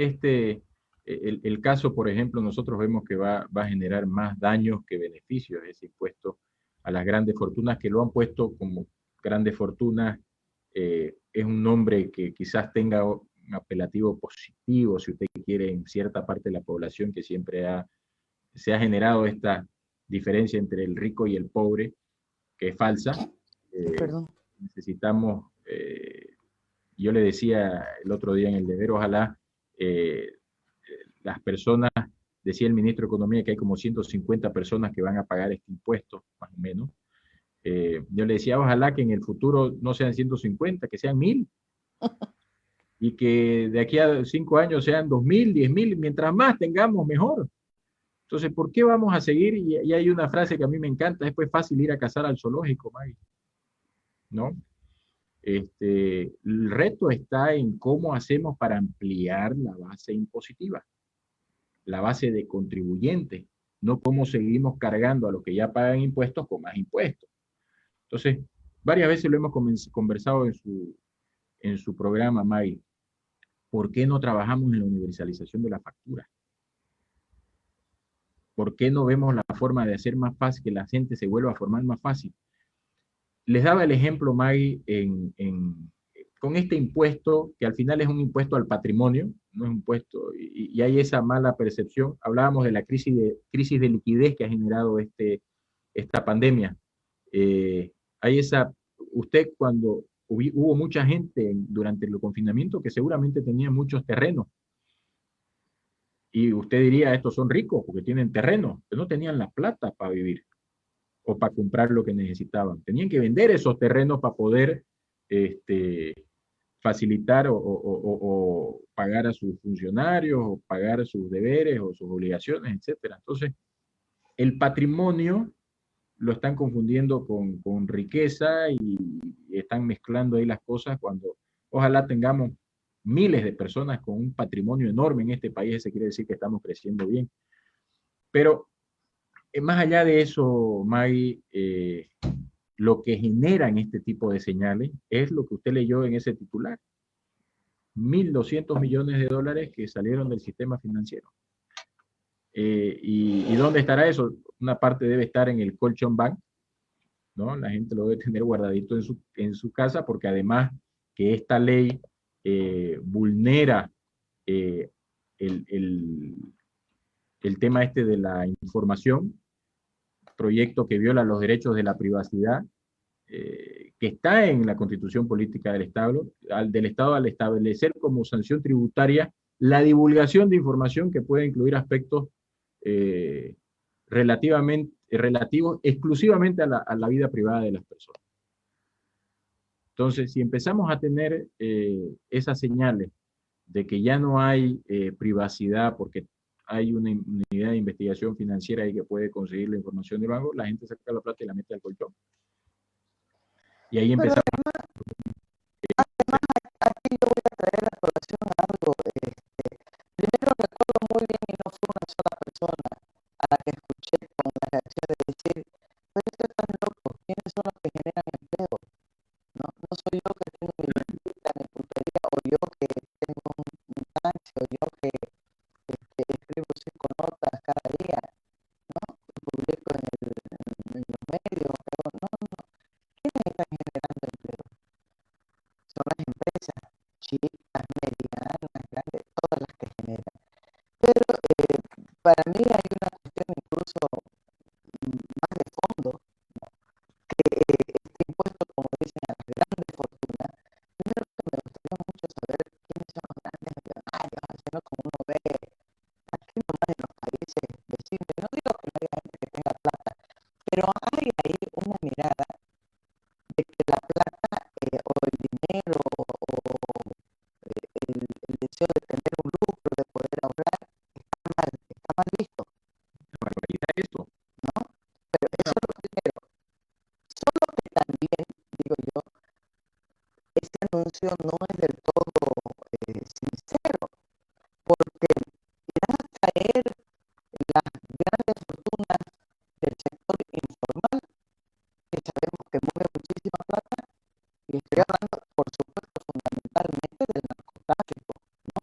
el caso, por ejemplo, nosotros vemos que va a generar más daños que beneficios ese impuesto a las grandes fortunas, que lo han puesto como grandes fortunas. Es un nombre que quizás tenga un apelativo positivo, si usted quiere, en cierta parte de la población que siempre se ha generado esta diferencia entre el rico y el pobre, que es falsa. Eh, Perdón. necesitamos, yo le decía el otro día en el deber, ojalá eh, las personas, decía el ministro de Economía que hay como 150 personas que van a pagar este impuesto, más o menos. Yo le decía, ojalá que en el futuro no sean 150, que sean 1000, y que de aquí a 5 años sean 2000, 10.000, mientras más tengamos, mejor. Entonces, ¿por qué vamos a seguir? Y hay una frase que a mí me encanta, es pues fácil ir a cazar al zoológico, Maggie, ¿no? El reto está en cómo hacemos para ampliar la base impositiva, la base de contribuyentes, no cómo seguimos cargando a los que ya pagan impuestos con más impuestos. Entonces, varias veces lo hemos conversado en su programa, Maggie. ¿Por qué no trabajamos en la universalización de la factura? ¿Por qué no vemos la forma de hacer más fácil, que la gente se vuelva a formar más fácil? Les daba el ejemplo, Maggie, con este impuesto, que al final es un impuesto al patrimonio, no es un impuesto, y hay esa mala percepción. Hablábamos de la crisis de liquidez que ha generado esta pandemia. Hay esa, usted cuando hubo mucha gente durante el confinamiento que seguramente tenía muchos terrenos, y usted diría, estos son ricos porque tienen terreno, pero no tenían la plata para vivir o para comprar lo que necesitaban. Tenían que vender esos terrenos para poder este, facilitar o pagar a sus funcionarios, o pagar sus deberes o sus obligaciones, etcétera. Entonces, el patrimonio lo están confundiendo con riqueza y están mezclando ahí las cosas cuando ojalá tengamos miles de personas con un patrimonio enorme en este país, eso quiere decir que estamos creciendo bien. Pero más allá de eso, Maggie, lo que generan este tipo de señales es lo que usted leyó en ese titular. 1.200 millones de dólares que salieron del sistema financiero. ¿Y dónde estará eso? Una parte debe estar en el colchón bank, ¿no? La gente lo debe tener guardadito en su casa porque además que esta ley vulnera eh, el, el, el tema este de la información, proyecto que viola los derechos de la privacidad, que está en la Constitución Política del Estado al establecer como sanción tributaria la divulgación de información que puede incluir aspectos eh, relativos exclusivamente a la vida privada de las personas. Entonces, si empezamos a tener esas señales de que ya no hay privacidad porque hay una unidad de investigación financiera ahí que puede conseguir la información del banco, la gente saca la plata y la mete al colchón. Y ahí Pero empezamos. además aquí yo voy a traer a colación algo. Primero recuerdo muy bien y no fue una sola persona a la que escuché con la reacción de decir, pero esto es tan loco, ¿quiénes son los que generan empleo? No, no soy yo que tengo mi bendita, mi pulpería, o yo que tengo un taxi, o yo que escribo 5 notas cada día, ¿no? Y publico en los medios, pero no. ¿Quiénes están generando empleo? Son las empresas chicas, medianas, grandes, todas las que generan. Pero para mí hay una cuestión incluso más de fondo, ¿no? Que este impuesto, como dicen, a las grandes fortunas. Primero que me gustaría mucho saber quiénes son los grandes millonarios, haciendo como uno ve aquí nomás en los países vecinos. No digo que no haya gente que tenga plata, pero hay ahí una mirada de que la plata o el dinero o el deseo de tener un lucro, de poder ahorrar, está mal visto, Barbaridad eso. ¿no? Pero eso es lo primero. Solo que también, digo yo, ese anuncio no es del todo sincero, porque irán a traer las grandes fortunas del sector informal, que sabemos que mueve muchísima plata, y estoy hablando, por supuesto, fundamentalmente del narcotráfico, ¿no?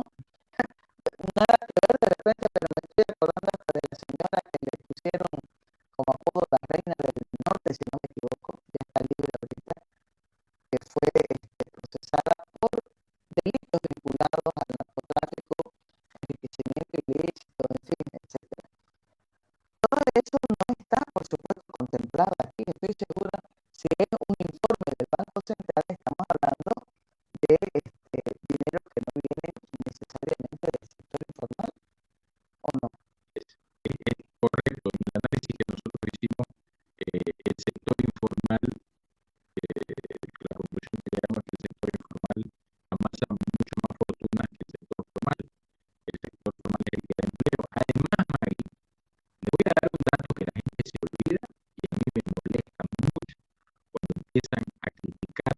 empiezan a criticar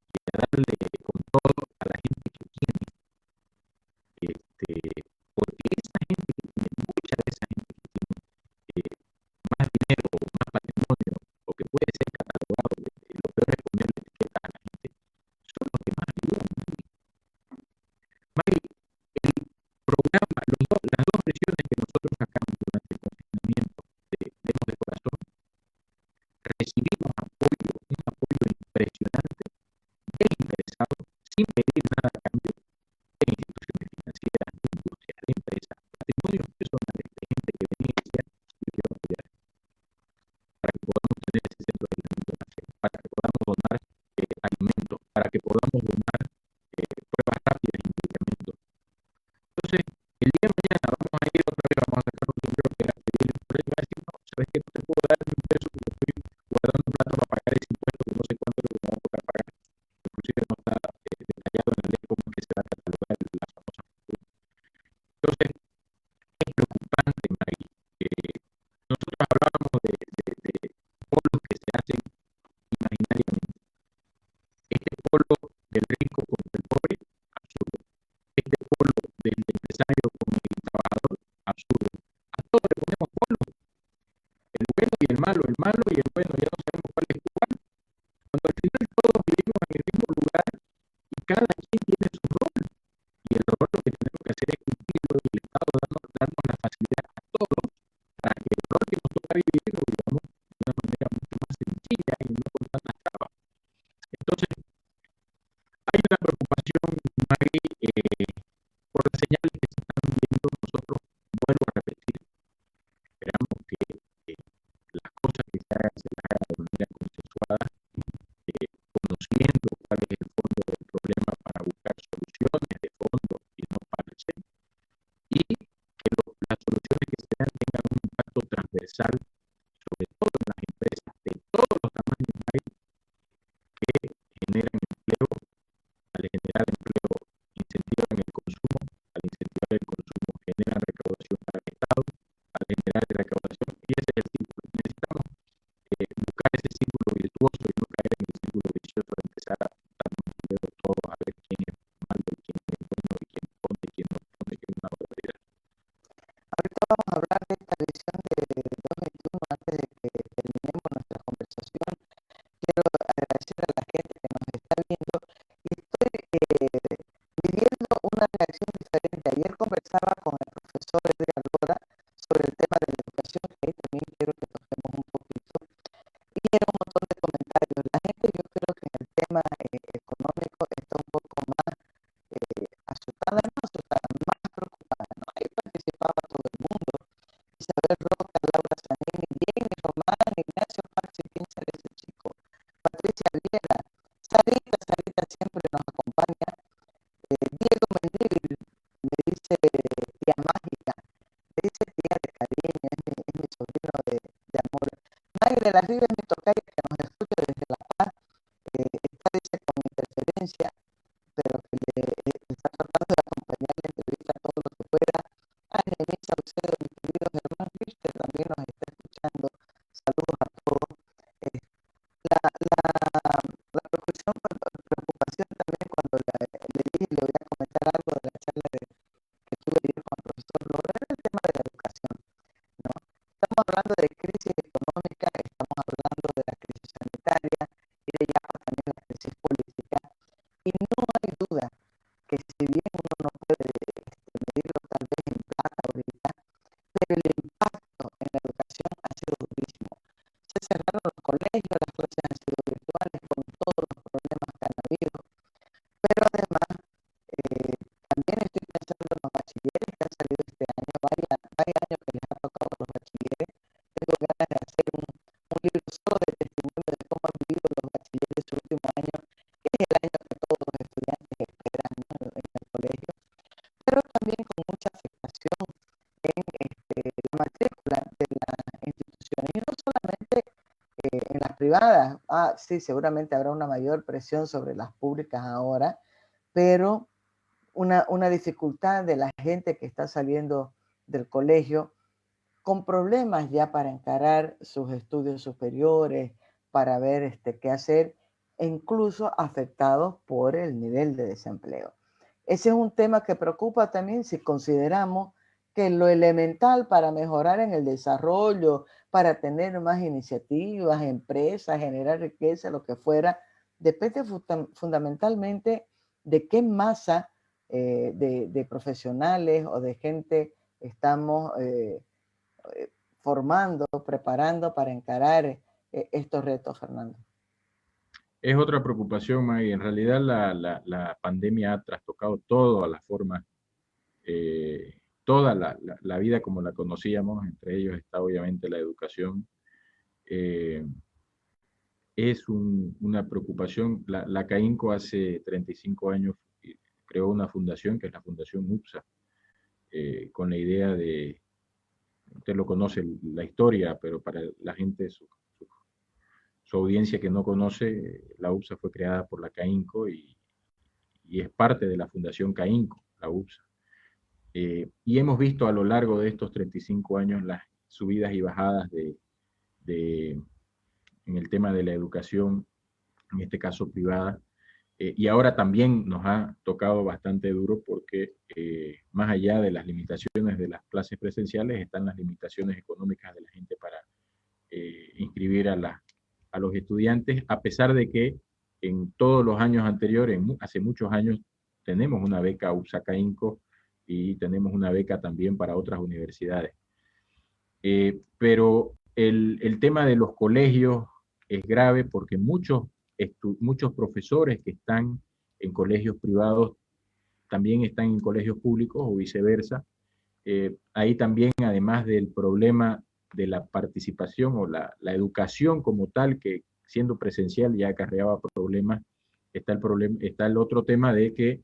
y a darle con todo a la gente que tiene, porque esa gente que tiene, mucha de esa gente que tiene más dinero o más patrimonio, o que puede ser catalogado de lo peor es ponerle etiquetas a la gente, son los que más ayudan. Maggie, el programa, las dos versiones que nosotros sacamos durante el confinamiento de Demos de Corazón, recibimos un apoyo impresionante de interesados, sin pedir nada a cambio, de instituciones financieras, de industrias, de empresas, patrimonios personales, de gente que venía y decía, yo quiero apoyar, para que podamos tener ese centro de aislamiento en la fe, para que podamos donar alimentos, para que podamos donar pruebas rápidas de medicamentos. Entonces, el día de mañana vamos a ir otra vez, vamos a sacar un sombrero que era pedir el precio y va a decir, no, sabes que no te puedo dar ni un peso porque estoy guardando plata para pagar ese impuesto que no sé cuánto es lo que me va a tocar pagar. Inclusive no está detallado en la ley cómo es que se va a catalogar la famosa factura. Entonces, es preocupante, Maggie. Nosotros hablábamos de polos que se hacen imaginariamente. Este polo del rico contra el pobre, absurdo. Este polo del empresario con el trabajador, absurdo. A todos le ponemos polos. El bueno y el malo y el bueno, ya no sabemos cuál es cuál. Cuando al final todos vivimos en el mismo lugar y cada quien tiene su rol. Y el rol lo que tenemos que hacer es cumplirlo y el Estado darnos la facilidad a todos para que el rol que nos toca vivir lo vivamos de una manera mucho más sencilla y no con tantas trabas. Entonces, hay una preocupación, Maggie, por las señales que se están viendo. Nosotros, vuelvo a repetir, esperamos que las cosas que se hagan de manera consensuada, conociendo cuál es el fondo del problema para buscar soluciones de fondo y no parche, y que las soluciones que se dan tengan un impacto transversal, sobre todo en las empresas de todos los tamaños, que generan empleo. Al generar empleo, incentivan el consumo, al incentivar el consumo, generan recaudación para el Estado, al generar recaudación, y ese es el círculo. Necesitamos buscar ese círculo virtuoso y no caer en el círculo vicioso de empezar a darnos el dedo todos a ver quién es malo y quién es bueno y quién pone y quién no pone, que es una barbaridad. Ahorita vamos a hablar de esta edición de 2021. Antes de que terminemos nuestra conversación, quiero agradecer a la gente que nos está viendo y estoy viviendo una reacción diferente. Ayer conversaba con el profesor Edgar Lora sobre el tema de la educación, que ahí también quiero que toquemos un poquito, y era un montón de comentarios. La gente, yo creo que en el tema económico está un poco más asustada, no asustada, más preocupada, ¿no? Ahí participaba todo el mundo. Isabel Roca, Laura Zanini, Jenny Román, Ignacio Paxi, quién será ese chico, Patricia Viera, Sarita siempre nos acompaña, Diego Mendívil, me dice tía mágica, me dice tía de cariño, es mi sobrino de amor. Maggie de la Riva es mi tocayo que nos escucha desde La Paz, está dice con interferencia, pero que está tratando de acompañar la entrevista todo lo que pueda. Nemí Saucedo, mi querido Germán Richter, también nos está escuchando. Saludos a todos. La preocupación también cuando le dije, le voy a comentar algo de la charla que tuve ayer con el profesor Lora, era el tema de la educación, ¿no? Estamos hablando de crisis económica, estamos hablando de la crisis sanitaria y de ya también la crisis política. Y no hay duda que si bien uno no puede medirlo tal vez en plata ahorita, pero el impacto en la educación ha sido durísimo. Se cerraron los colegios, las clases han sido virtuales con todos los problemas que han habido, pero además también estoy pensando en los bachilleres que han salido este año, varios años que les ha tocado a los bachilleres. Tengo ganas de hacer un libro solo de testimonio de cómo han vivido los bachilleres su último año, que es el año que todos los estudiantes esperan, ¿no?, en el colegio, pero también con mucha afectación en la matrícula de las instituciones, y no solamente en las privadas. Sí, seguramente habrá una mayor presión sobre las públicas ahora, pero una dificultad de la gente que está saliendo del colegio con problemas ya para encarar sus estudios superiores, para ver qué hacer, e incluso afectados por el nivel de desempleo. Ese es un tema que preocupa también si consideramos que lo elemental para mejorar en el desarrollo, para tener más iniciativas, empresas, generar riqueza, lo que fuera, depende fundamentalmente de qué masa de profesionales o de gente estamos formando, preparando para encarar estos retos, Fernando. Es otra preocupación, Maggie. En realidad la pandemia ha trastocado todas las formas, toda la vida como la conocíamos, entre ellos está obviamente la educación. Eh, es una preocupación. La CAINCO hace 35 años creó una fundación, que es la Fundación UPSA, con la idea de, usted lo conoce la historia, pero para la gente, su audiencia que no conoce, la UPSA fue creada por la CAINCO y es parte de la Fundación CAINCO, la UPSA. Y hemos visto a lo largo de estos 35 años las subidas y bajadas en el tema de la educación, en este caso privada, y ahora también nos ha tocado bastante duro porque más allá de las limitaciones de las clases presenciales están las limitaciones económicas de la gente para inscribir a los estudiantes, a pesar de que en todos los años anteriores, hace muchos años, tenemos una beca UPSA CAINCO y tenemos una beca también para otras universidades. Pero el tema de los colegios es grave porque muchos profesores que están en colegios privados también están en colegios públicos o viceversa. Ahí también, además del problema de la participación o la educación como tal, que siendo presencial ya acarreaba problemas, está el otro tema de que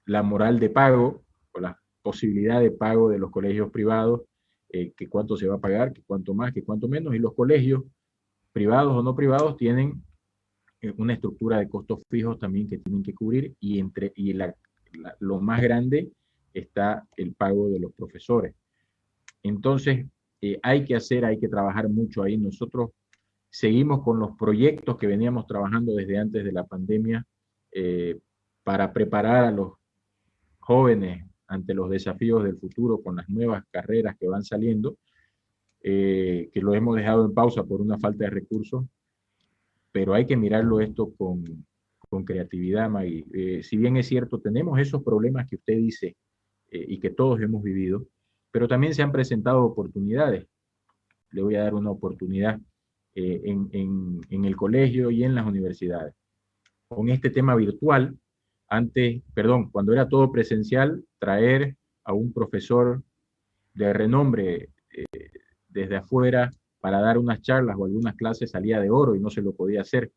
la moral de pago o la posibilidad de pago de los colegios privados, que cuánto se va a pagar, que cuánto más, que cuánto menos, y los colegios privados o no privados tienen una estructura de costos fijos también que tienen que cubrir y lo más grande está el pago de los profesores. Entonces, hay que trabajar mucho ahí. Nosotros seguimos con los proyectos que veníamos trabajando desde antes de la pandemia para preparar a los jóvenes ante los desafíos del futuro con las nuevas carreras que van saliendo, que lo hemos dejado en pausa por una falta de recursos, pero hay que mirarlo esto con creatividad, Maggie. Si bien es cierto, tenemos esos problemas que usted dice y que todos hemos vivido, pero también se han presentado oportunidades. Le voy a dar una oportunidad en el colegio y en las universidades. Con este tema virtual, cuando era todo presencial, traer a un profesor de renombre desde afuera para dar unas charlas o algunas clases salía de oro y no se lo podía hacer.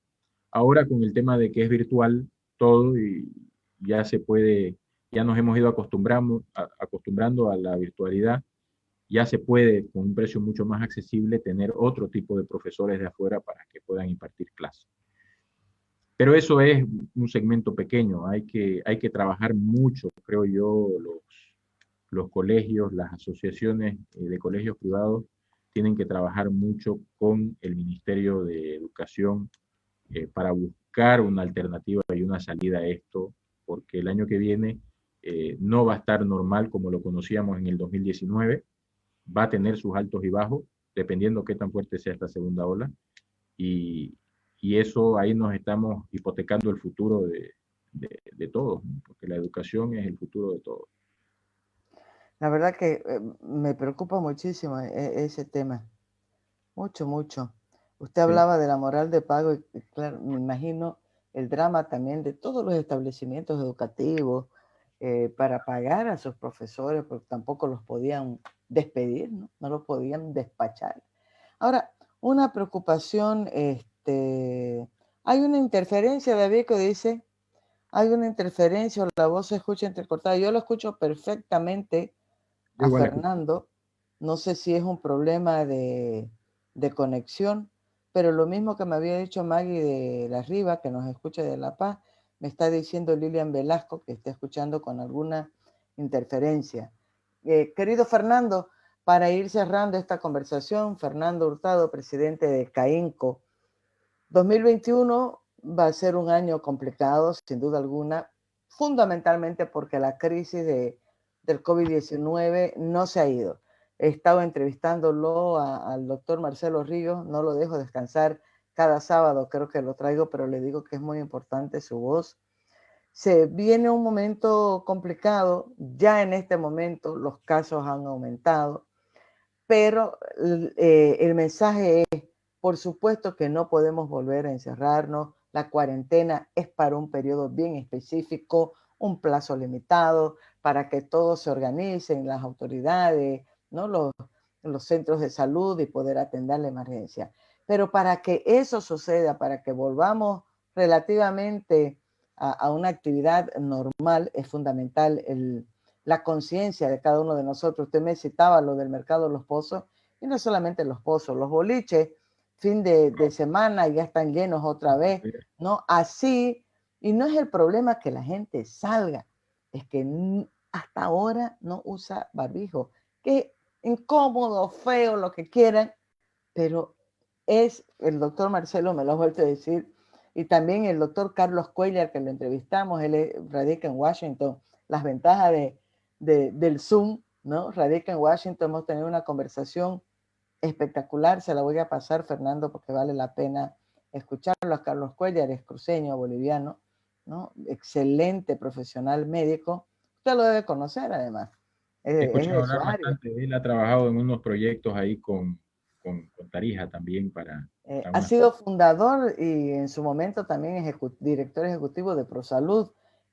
Ahora con el tema de que es virtual todo y ya se puede, ya nos hemos ido acostumbrando a la virtualidad, ya se puede con un precio mucho más accesible tener otro tipo de profesores de afuera para que puedan impartir clases. Pero eso es un segmento pequeño, hay que trabajar mucho, creo yo, los colegios, las asociaciones de colegios privados tienen que trabajar mucho con el Ministerio de Educación para buscar una alternativa y una salida a esto, porque el año que viene no va a estar normal como lo conocíamos en el 2019, va a tener sus altos y bajos, dependiendo qué tan fuerte sea esta segunda ola, y eso ahí nos estamos hipotecando el futuro de todos, ¿no? Porque la educación es el futuro de todos. La verdad que me preocupa muchísimo ese tema, mucho, mucho. Usted Sí. hablaba de la moral de pago y claro, me imagino el drama también de todos los establecimientos educativos para pagar a sus profesores, porque tampoco los podían despedir, ¿no? No los podían despachar. Ahora, una preocupación, hay una interferencia, David, que dice, hay una interferencia o la voz se escucha entrecortada. Yo lo escucho perfectamente Yo a igual escucho. Fernando. No sé si es un problema de conexión, pero lo mismo que me había dicho Maggie de La Riva, que nos escucha de La Paz, me está diciendo Lilian Velasco que está escuchando con alguna interferencia. Querido Fernando, para ir cerrando esta conversación, Fernando Hurtado, presidente de CAINCO, 2021 va a ser un año complicado, sin duda alguna, fundamentalmente porque la crisis del COVID-19 no se ha ido. He estado entrevistándolo al doctor Marcelo Ríos, no lo dejo descansar cada sábado, creo que lo traigo, pero le digo que es muy importante su voz. Se viene un momento complicado, ya en este momento los casos han aumentado, pero el mensaje es, por supuesto que no podemos volver a encerrarnos, la cuarentena es para un periodo bien específico, un plazo limitado, para que todos se organicen, las autoridades, ¿no? Los centros de salud y poder atender la emergencia. Pero para que eso suceda, para que volvamos relativamente a una actividad normal, es fundamental la conciencia de cada uno de nosotros. Usted me citaba lo del mercado de los pozos, y no solamente los pozos, los boliches, fin de semana ya están llenos otra vez, ¿no? Así, y no es el problema que la gente salga, es que hasta ahora no usa barbijo, que incómodo, feo, lo que quieran, pero el doctor Marcelo me lo ha vuelto a decir, y también el doctor Carlos Cuellar, que lo entrevistamos, radica en Washington, las ventajas del Zoom, ¿no? Radica en Washington, hemos tenido una conversación espectacular, se la voy a pasar, Fernando, porque vale la pena escucharlo. A Carlos Cuellar es cruceño, boliviano, ¿no? Excelente profesional médico, usted lo debe conocer además, He es escuchado de su hablar área. bastante de él, ha trabajado en unos proyectos ahí con Tarija también para Ha una... sido fundador y en su momento también director ejecutivo de ProSalud,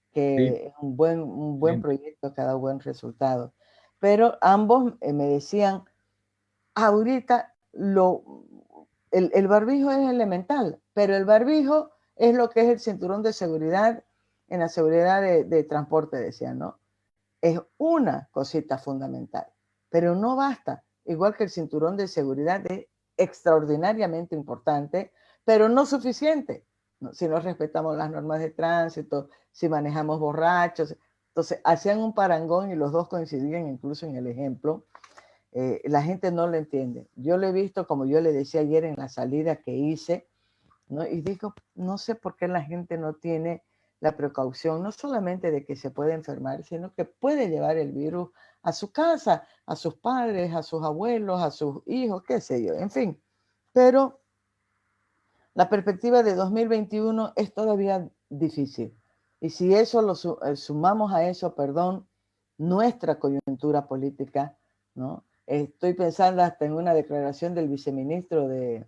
Sí, que es un buen excelente. proyecto que ha dado buen resultado. Pero ambos me decían, ahorita el barbijo es elemental, pero el barbijo es lo que es el cinturón de seguridad en la seguridad de transporte, decían, ¿no? Es una cosita fundamental, pero no basta. Igual que el cinturón de seguridad es extraordinariamente importante, pero no suficiente. ¿No? Si no respetamos las normas de tránsito, si manejamos borrachos. Entonces, hacían un parangón y los dos coincidían incluso en el ejemplo. La gente no lo entiende. Yo lo he visto, como yo le decía ayer en la salida que hice, ¿no? Y digo, no sé por qué la gente no tiene la precaución, no solamente de que se puede enfermar, sino que puede llevar el virus a su casa, a sus padres, a sus abuelos, a sus hijos, qué sé yo, en fin. Pero la perspectiva de 2021 es todavía difícil. Y si eso sumamos a eso, perdón, nuestra coyuntura política, ¿no? Estoy pensando hasta en una declaración del viceministro de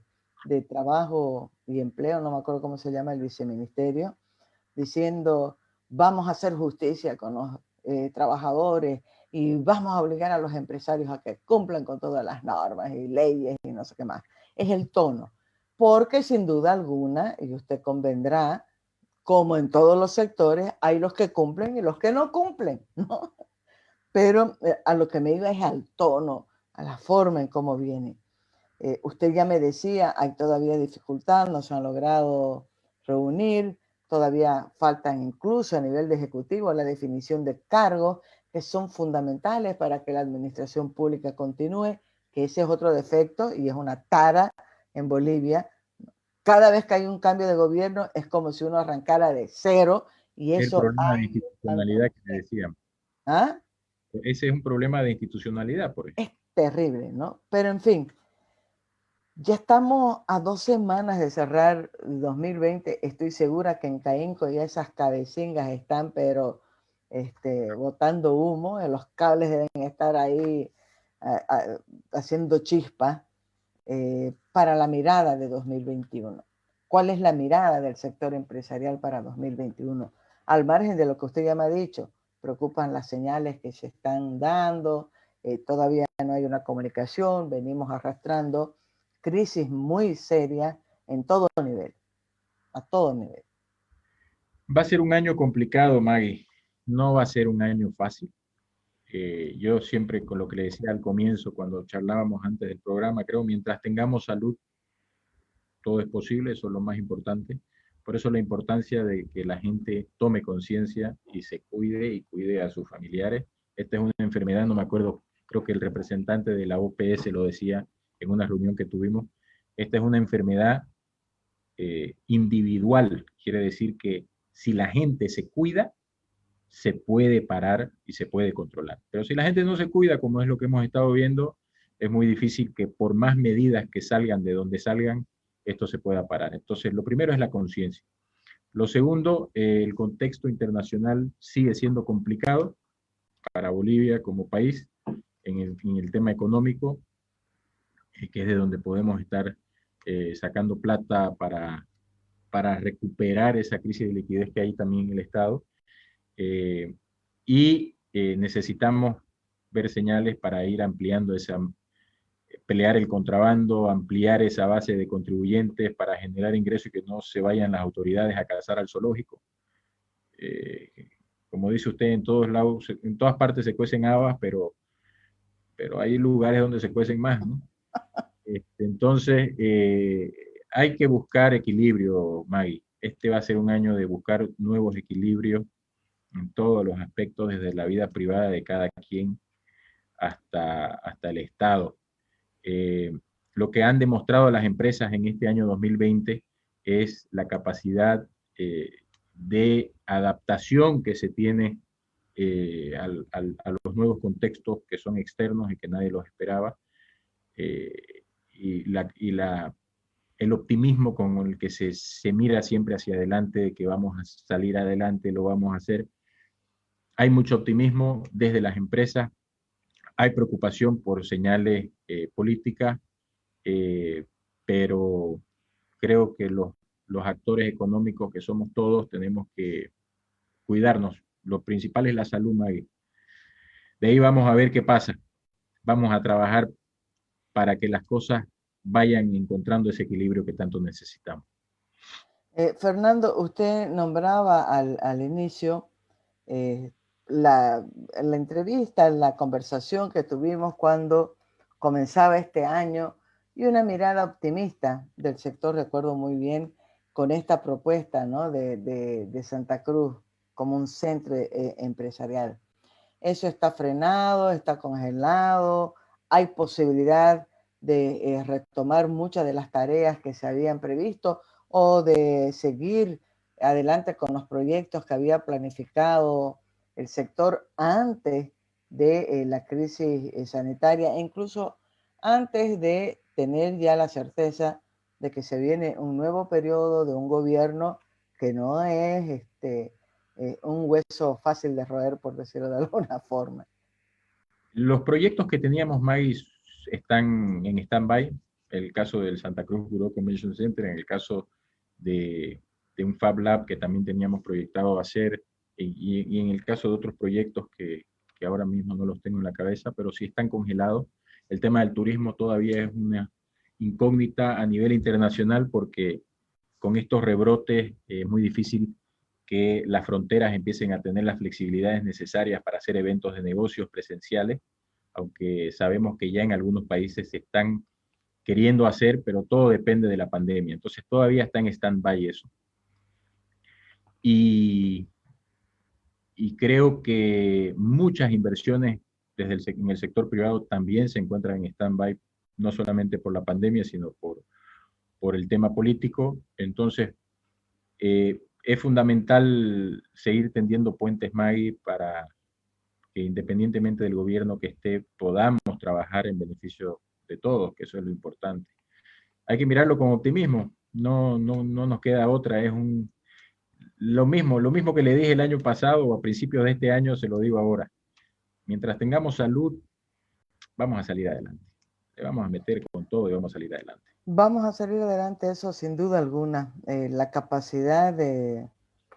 Trabajo y Empleo, no me acuerdo cómo se llama el viceministerio, diciendo, vamos a hacer justicia con los trabajadores y vamos a obligar a los empresarios a que cumplan con todas las normas y leyes y no sé qué más. Es el tono, porque sin duda alguna, y usted convendrá, como en todos los sectores, hay los que cumplen y los que no cumplen, ¿no? Pero a lo que me iba es al tono, a la forma en cómo viene. Usted ya me decía, hay todavía dificultad, no se han logrado reunir, todavía faltan incluso a nivel de ejecutivo la definición de cargos que son fundamentales para que la administración pública continúe, que ese es otro defecto y es una tara en Bolivia. Cada vez que hay un cambio de gobierno es como si uno arrancara de cero y El eso problema de hay tanta institucionalidad que me urgencia. decían. ¿Ah? Ese es un problema de institucionalidad, por ejemplo. Es terrible, ¿no? Pero en fin, ya estamos a 2 semanas de cerrar 2020. Estoy segura que en Caínco ya esas cabecingas están, pero botando humo. Los cables deben estar ahí haciendo chispa para la mirada de 2021. ¿Cuál es la mirada del sector empresarial para 2021? Al margen de lo que usted ya me ha dicho, preocupan las señales que se están dando, todavía no hay una comunicación, venimos arrastrando crisis muy serias en todo nivel, a todo nivel. Va a ser un año complicado, Maggie. No va a ser un año fácil. Yo siempre con lo que le decía al comienzo, cuando charlábamos antes del programa, creo mientras tengamos salud, todo es posible, eso es lo más importante. Por eso la importancia de que la gente tome conciencia y se cuide y cuide a sus familiares. Esta es una enfermedad, no me acuerdo, creo que el representante de la OPS lo decía en una reunión que tuvimos. Esta es una enfermedad individual. quiere decir que si la gente se cuida, se puede parar y se puede controlar. Pero si la gente no se cuida, como es lo que hemos estado viendo, es muy difícil que por más medidas que salgan de donde salgan, esto se pueda parar. Entonces, lo primero es la conciencia. Lo segundo, el contexto internacional sigue siendo complicado para Bolivia como país en el tema económico, que es de donde podemos estar sacando plata para recuperar esa crisis de liquidez que hay también en el Estado. Necesitamos ver señales para ir ampliando pelear el contrabando, ampliar esa base de contribuyentes para generar ingresos y que no se vayan las autoridades a cazar al zoológico. Eh, Como dice usted, en todos lados, en todas partes se cuecen habas, pero hay lugares donde se cuecen más, ¿no? Entonces, hay que buscar equilibrio, Maggie. Este va a ser un año de buscar nuevos equilibrios en todos los aspectos, desde la vida privada de cada quien hasta el Estado. Eh, lo que han demostrado las empresas en este año 2020 es la capacidad de adaptación que se tiene a los nuevos contextos que son externos y que nadie los esperaba, y el optimismo con el que se mira siempre hacia adelante, de que vamos a salir adelante, lo vamos a hacer. Hay mucho optimismo desde las empresas, hay preocupación por señales políticas, eh, pero creo que los actores económicos que somos todos tenemos que cuidarnos. Lo principal es la salud, Maggie. De ahí vamos a ver qué pasa. Vamos a trabajar para que las cosas vayan encontrando ese equilibrio que tanto necesitamos. Fernando, usted nombraba al inicio eh, la entrevista, la conversación que tuvimos cuando comenzaba este año y una mirada optimista del sector, recuerdo muy bien, con esta propuesta, ¿no? de Santa Cruz como un centro empresarial. Eso está frenado, está congelado, hay posibilidad de retomar muchas de las tareas que se habían previsto o de seguir adelante con los proyectos que había planificado el sector antes de la crisis sanitaria e incluso antes de tener ya la certeza de que se viene un nuevo periodo de un gobierno que no es un hueso fácil de roer, por decirlo de alguna forma. Los proyectos que teníamos, Maggie, están en stand-by. El caso del Santa Cruz Bureau Convention Center, en el caso de un Fab Lab que también teníamos proyectado hacer, y en el caso de otros proyectos que ahora mismo no los tengo en la cabeza, pero sí están congelados. El tema del turismo todavía es una incógnita a nivel internacional porque con estos rebrotes es muy difícil que las fronteras empiecen a tener las flexibilidades necesarias para hacer eventos de negocios presenciales, aunque sabemos que ya en algunos países se están queriendo hacer, pero todo depende de la pandemia. Entonces todavía está en stand-by eso. Y, y creo que muchas inversiones en el sector privado también se encuentran en stand-by, no solamente por la pandemia, sino por el tema político. Entonces, es fundamental seguir tendiendo puentes, Maggie, para que independientemente del gobierno que esté, podamos trabajar en beneficio de todos, que eso es lo importante. Hay que mirarlo con optimismo, no nos queda otra, lo mismo que le dije el año pasado o a principios de este año, se lo digo ahora. Mientras tengamos salud, vamos a salir adelante. Le vamos a meter con todo y vamos a salir adelante. Vamos a salir adelante, eso sin duda alguna. La capacidad de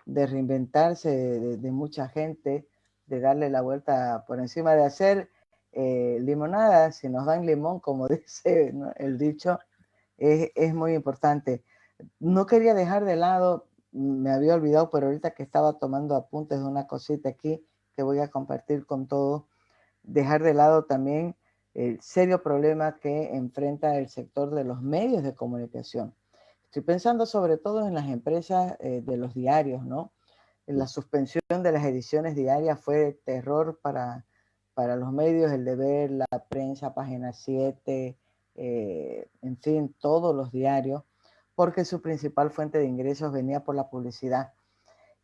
reinventarse de mucha gente, de darle la vuelta por encima, de hacer limonada, si nos dan limón, como dice, ¿no?, el dicho, es muy importante. No quería dejar de lado, me había olvidado, pero ahorita que estaba tomando apuntes de una cosita aquí que voy a compartir con todos, dejar de lado también el serio problema que enfrenta el sector de los medios de comunicación. Estoy pensando sobre todo en las empresas de los diarios, ¿no? La suspensión de las ediciones diarias fue terror para los medios, el Deber, la Prensa, Página 7, en fin, todos los diarios, porque su principal fuente de ingresos venía por la publicidad.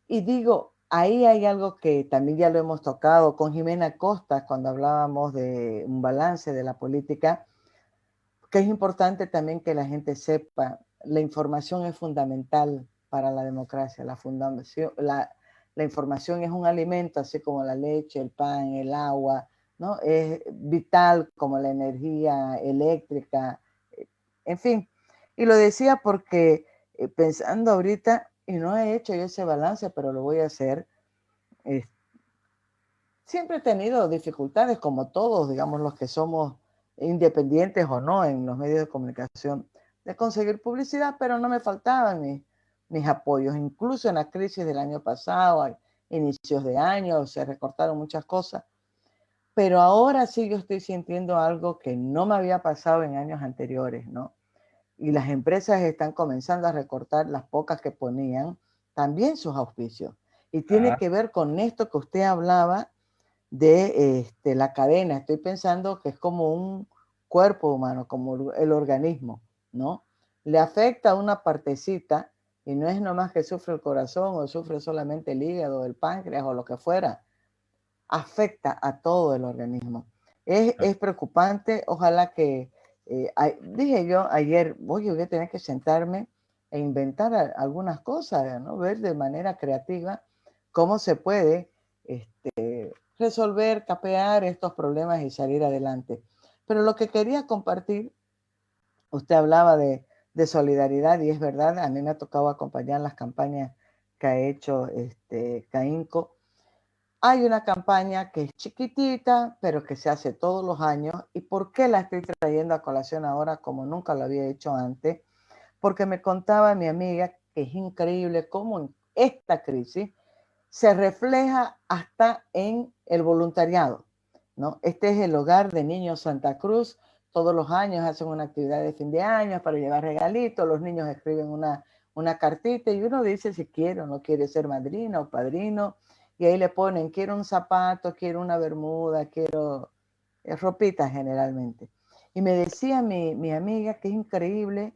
Y digo, ahí hay algo que también ya lo hemos tocado con Jimena Costa cuando hablábamos de un balance de la política, que es importante también que la gente sepa, la información es fundamental para la democracia, la información es un alimento, así como la leche, el pan, el agua, ¿no? Es vital como la energía eléctrica, en fin. Y lo decía porque pensando ahorita, y no he hecho yo ese balance, pero lo voy a hacer, eh, siempre he tenido dificultades, como todos, digamos, los que somos independientes o no en los medios de comunicación, de conseguir publicidad, pero no me faltaban mis apoyos. Incluso en la crisis del año pasado, a inicios de año, se recortaron muchas cosas. Pero ahora sí yo estoy sintiendo algo que no me había pasado en años anteriores, ¿no? Y las empresas están comenzando a recortar las pocas que ponían también sus auspicios. Y tiene Ah, que ver con esto que usted hablaba de la cadena. Estoy pensando que es como un cuerpo humano, como el organismo, ¿no? Le afecta a una partecita y no es nomás que sufre el corazón o sufre solamente el hígado, el páncreas o lo que fuera. Afecta a todo el organismo. ah, Es preocupante. Ojalá que, dije yo ayer, oye, voy a tener que sentarme e inventar algunas cosas, ¿no? Ver de manera creativa cómo se puede resolver, capear estos problemas y salir adelante. Pero lo que quería compartir, usted hablaba de solidaridad y es verdad, a mí me ha tocado acompañar las campañas que ha hecho CAINCO. Hay una campaña que es chiquitita, pero que se hace todos los años. ¿Y por qué la estoy trayendo a colación ahora como nunca lo había hecho antes? Porque me contaba mi amiga que es increíble cómo en esta crisis se refleja hasta en el voluntariado, ¿no? Este es el Hogar de Niños Santa Cruz. Todos los años hacen una actividad de fin de año para llevar regalitos. Los niños escriben una cartita y uno dice si quiere o no quiere ser madrina o padrino. Y ahí le ponen, quiero un zapato, quiero una bermuda, quiero ropita generalmente. Y me decía mi amiga que es increíble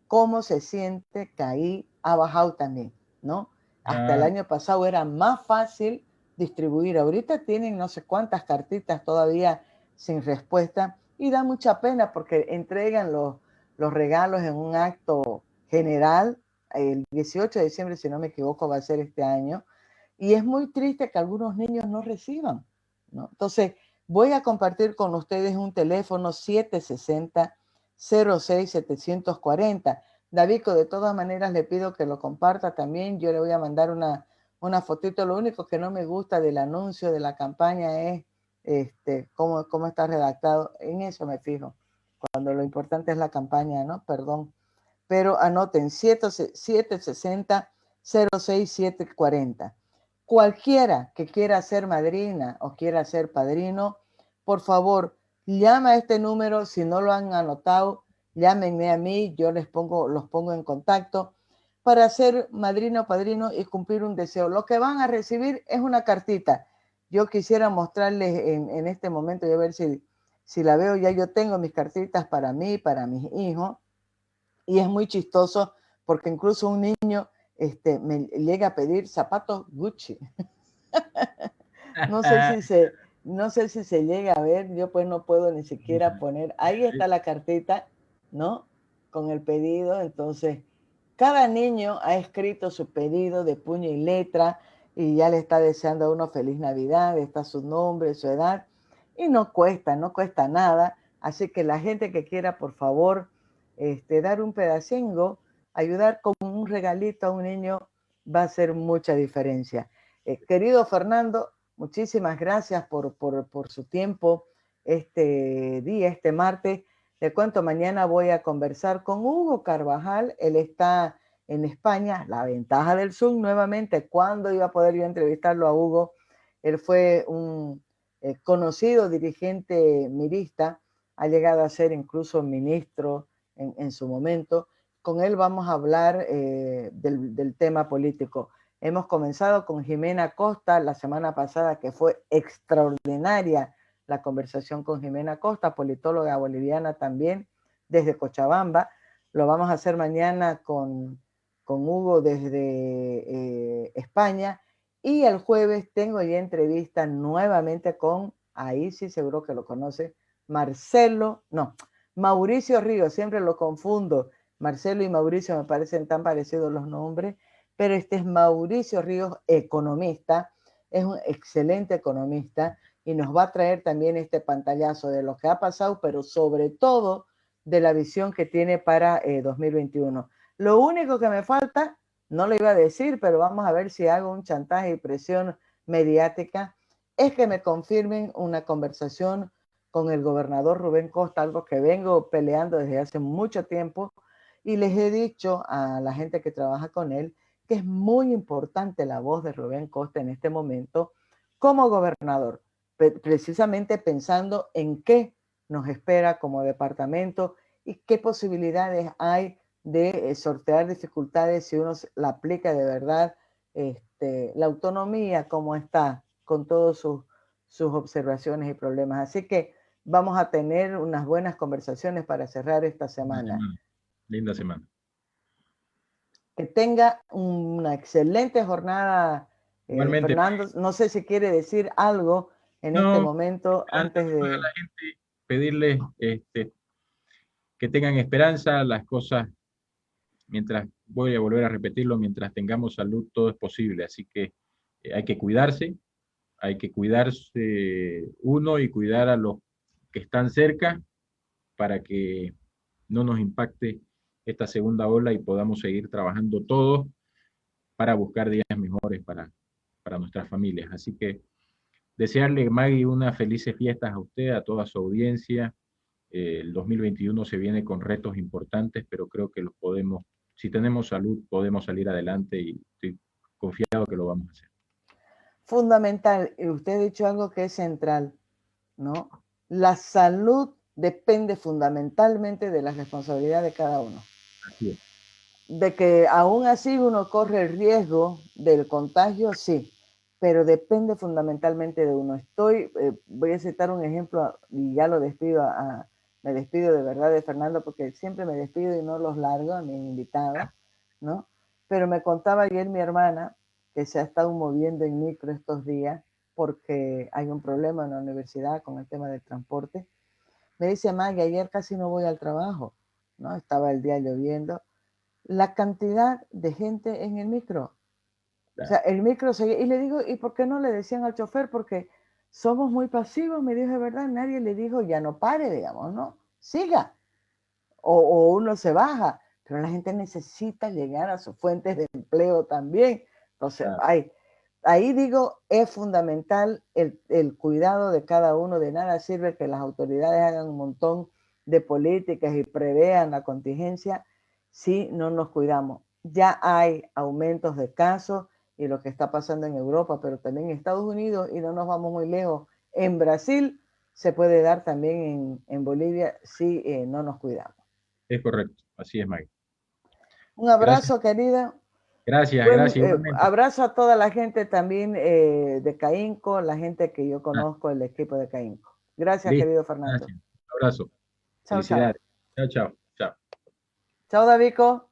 cómo se siente que ahí ha bajado también, ¿no? Hasta el claro. año pasado era más fácil distribuir. Ahorita tienen no sé cuántas cartitas todavía sin respuesta y da mucha pena porque entregan los regalos en un acto general. El 18 de diciembre, si no me equivoco, va a ser este año. Y es muy triste que algunos niños no reciban, ¿no? Entonces, voy a compartir con ustedes un teléfono 760-06-740. David, de todas maneras le pido que lo comparta también. Yo le voy a mandar una fotito. Lo único que no me gusta del anuncio de la campaña es cómo está redactado. En eso me fijo, cuando lo importante es la campaña, ¿no? Perdón. Pero anoten 760-06-740. Cualquiera que quiera ser madrina o quiera ser padrino, por favor, llama a este número. Si no lo han anotado, llámenme a mí, yo los pongo en contacto para ser madrina o padrino y cumplir un deseo. Lo que van a recibir es una cartita. Yo quisiera mostrarles en este momento y a ver si la veo. Ya yo tengo mis cartitas para mí, para mis hijos, y es muy chistoso porque incluso un niño me llega a pedir zapatos Gucci. No sé si se, no sé si se llega a ver, yo pues no puedo ni siquiera poner, ahí está la cartita, ¿no? Con el pedido. Entonces, cada niño ha escrito su pedido de puño y letra y ya le está deseando a uno feliz Navidad, está su nombre, su edad, y no cuesta nada. Así que la gente que quiera, por favor, dar un pedacingo, ayudar con un regalito a un niño, va a hacer mucha diferencia. Querido Fernando, muchísimas gracias por su tiempo este día, este martes. Le cuento, mañana voy a conversar con Hugo Carvajal. Él está en España. La ventaja del Zoom, nuevamente, ¿cuándo iba a poder yo entrevistarlo a Hugo? Él fue un conocido dirigente mirista, ha llegado a ser incluso ministro en su momento. Con él vamos a hablar del tema político. Hemos comenzado con Jimena Costa la semana pasada, que fue extraordinaria la conversación con Jimena Costa, politóloga boliviana también, desde Cochabamba. Lo vamos a hacer mañana con Hugo desde España. Y el jueves tengo ya entrevista nuevamente con, ahí sí seguro que lo conoce, Mauricio Ríos, siempre lo confundo. Marcelo y Mauricio me parecen tan parecidos los nombres, pero este es Mauricio Ríos, economista, es un excelente economista y nos va a traer también este pantallazo de lo que ha pasado, pero sobre todo de la visión que tiene para 2021. Lo único que me falta, no lo iba a decir, pero vamos a ver si hago un chantaje y presión mediática, es que me confirmen una conversación con el gobernador Rubén Costa, algo que vengo peleando desde hace mucho tiempo, y les he dicho a la gente que trabaja con él que es muy importante la voz de Rubén Costa en este momento como gobernador, precisamente pensando en qué nos espera como departamento y qué posibilidades hay de sortear dificultades si uno la aplica de verdad, la autonomía como está, con todas sus observaciones y problemas. Así que vamos a tener unas buenas conversaciones para cerrar esta semana. Linda semana. Que tenga una excelente jornada, Igualmente. Fernando. No sé si quiere decir algo en este No, momento antes a de... la gente pedirles que tengan esperanza, las cosas, mientras, voy a volver a repetirlo, mientras tengamos salud, todo es posible. Así que hay que cuidarse uno y cuidar a los que están cerca para que no nos impacte esta segunda ola y podamos seguir trabajando todos para buscar días mejores para nuestras familias. Así que desearle, Maggie, unas felices fiestas a usted, a toda su audiencia. El 2021 se viene con retos importantes, pero creo que los podemos, si tenemos salud, podemos salir adelante y estoy confiado que lo vamos a hacer. Fundamental, y usted ha dicho algo que es central, ¿no? La salud depende fundamentalmente de la responsabilidad de cada uno. Así es. De que aún así uno corre el riesgo del contagio, sí, pero depende fundamentalmente de uno. Voy a citar un ejemplo y ya lo despido, me despido de verdad de Fernando porque siempre me despido y no los largo a mis invitados, ¿no? Pero me contaba ayer mi hermana que se ha estado moviendo en micro estos días porque hay un problema en la universidad con el tema del transporte. Me dice, Maggie, ayer casi no voy al trabajo, ¿no? Estaba el día lloviendo, la cantidad de gente en el micro. O sea, el micro seguía. Y le digo, ¿y por qué no le decían al chofer? Porque somos muy pasivos, me dijo, de verdad, nadie le dijo, ya no pare, digamos, ¿no? Siga. O uno se baja. Pero la gente necesita llegar a sus fuentes de empleo también. Entonces, ahí digo, es fundamental el cuidado de cada uno. De nada sirve que las autoridades hagan un montón de políticas y prevean la contingencia si no nos cuidamos. Ya hay aumentos de casos y lo que está pasando en Europa, pero también en Estados Unidos, y no nos vamos muy lejos, en Brasil se puede dar también en Bolivia si no nos cuidamos. Es correcto, así es, Maggie. Un abrazo, Gracias. querida. Gracias, igualmente. Abrazo a toda la gente también de Caínco, la gente que yo conozco, el equipo de Caínco. Gracias, Listo, querido Fernando. gracias. Un abrazo. Chao, chao. Felicidades. Chao, chao. Chao. Chao, Davico.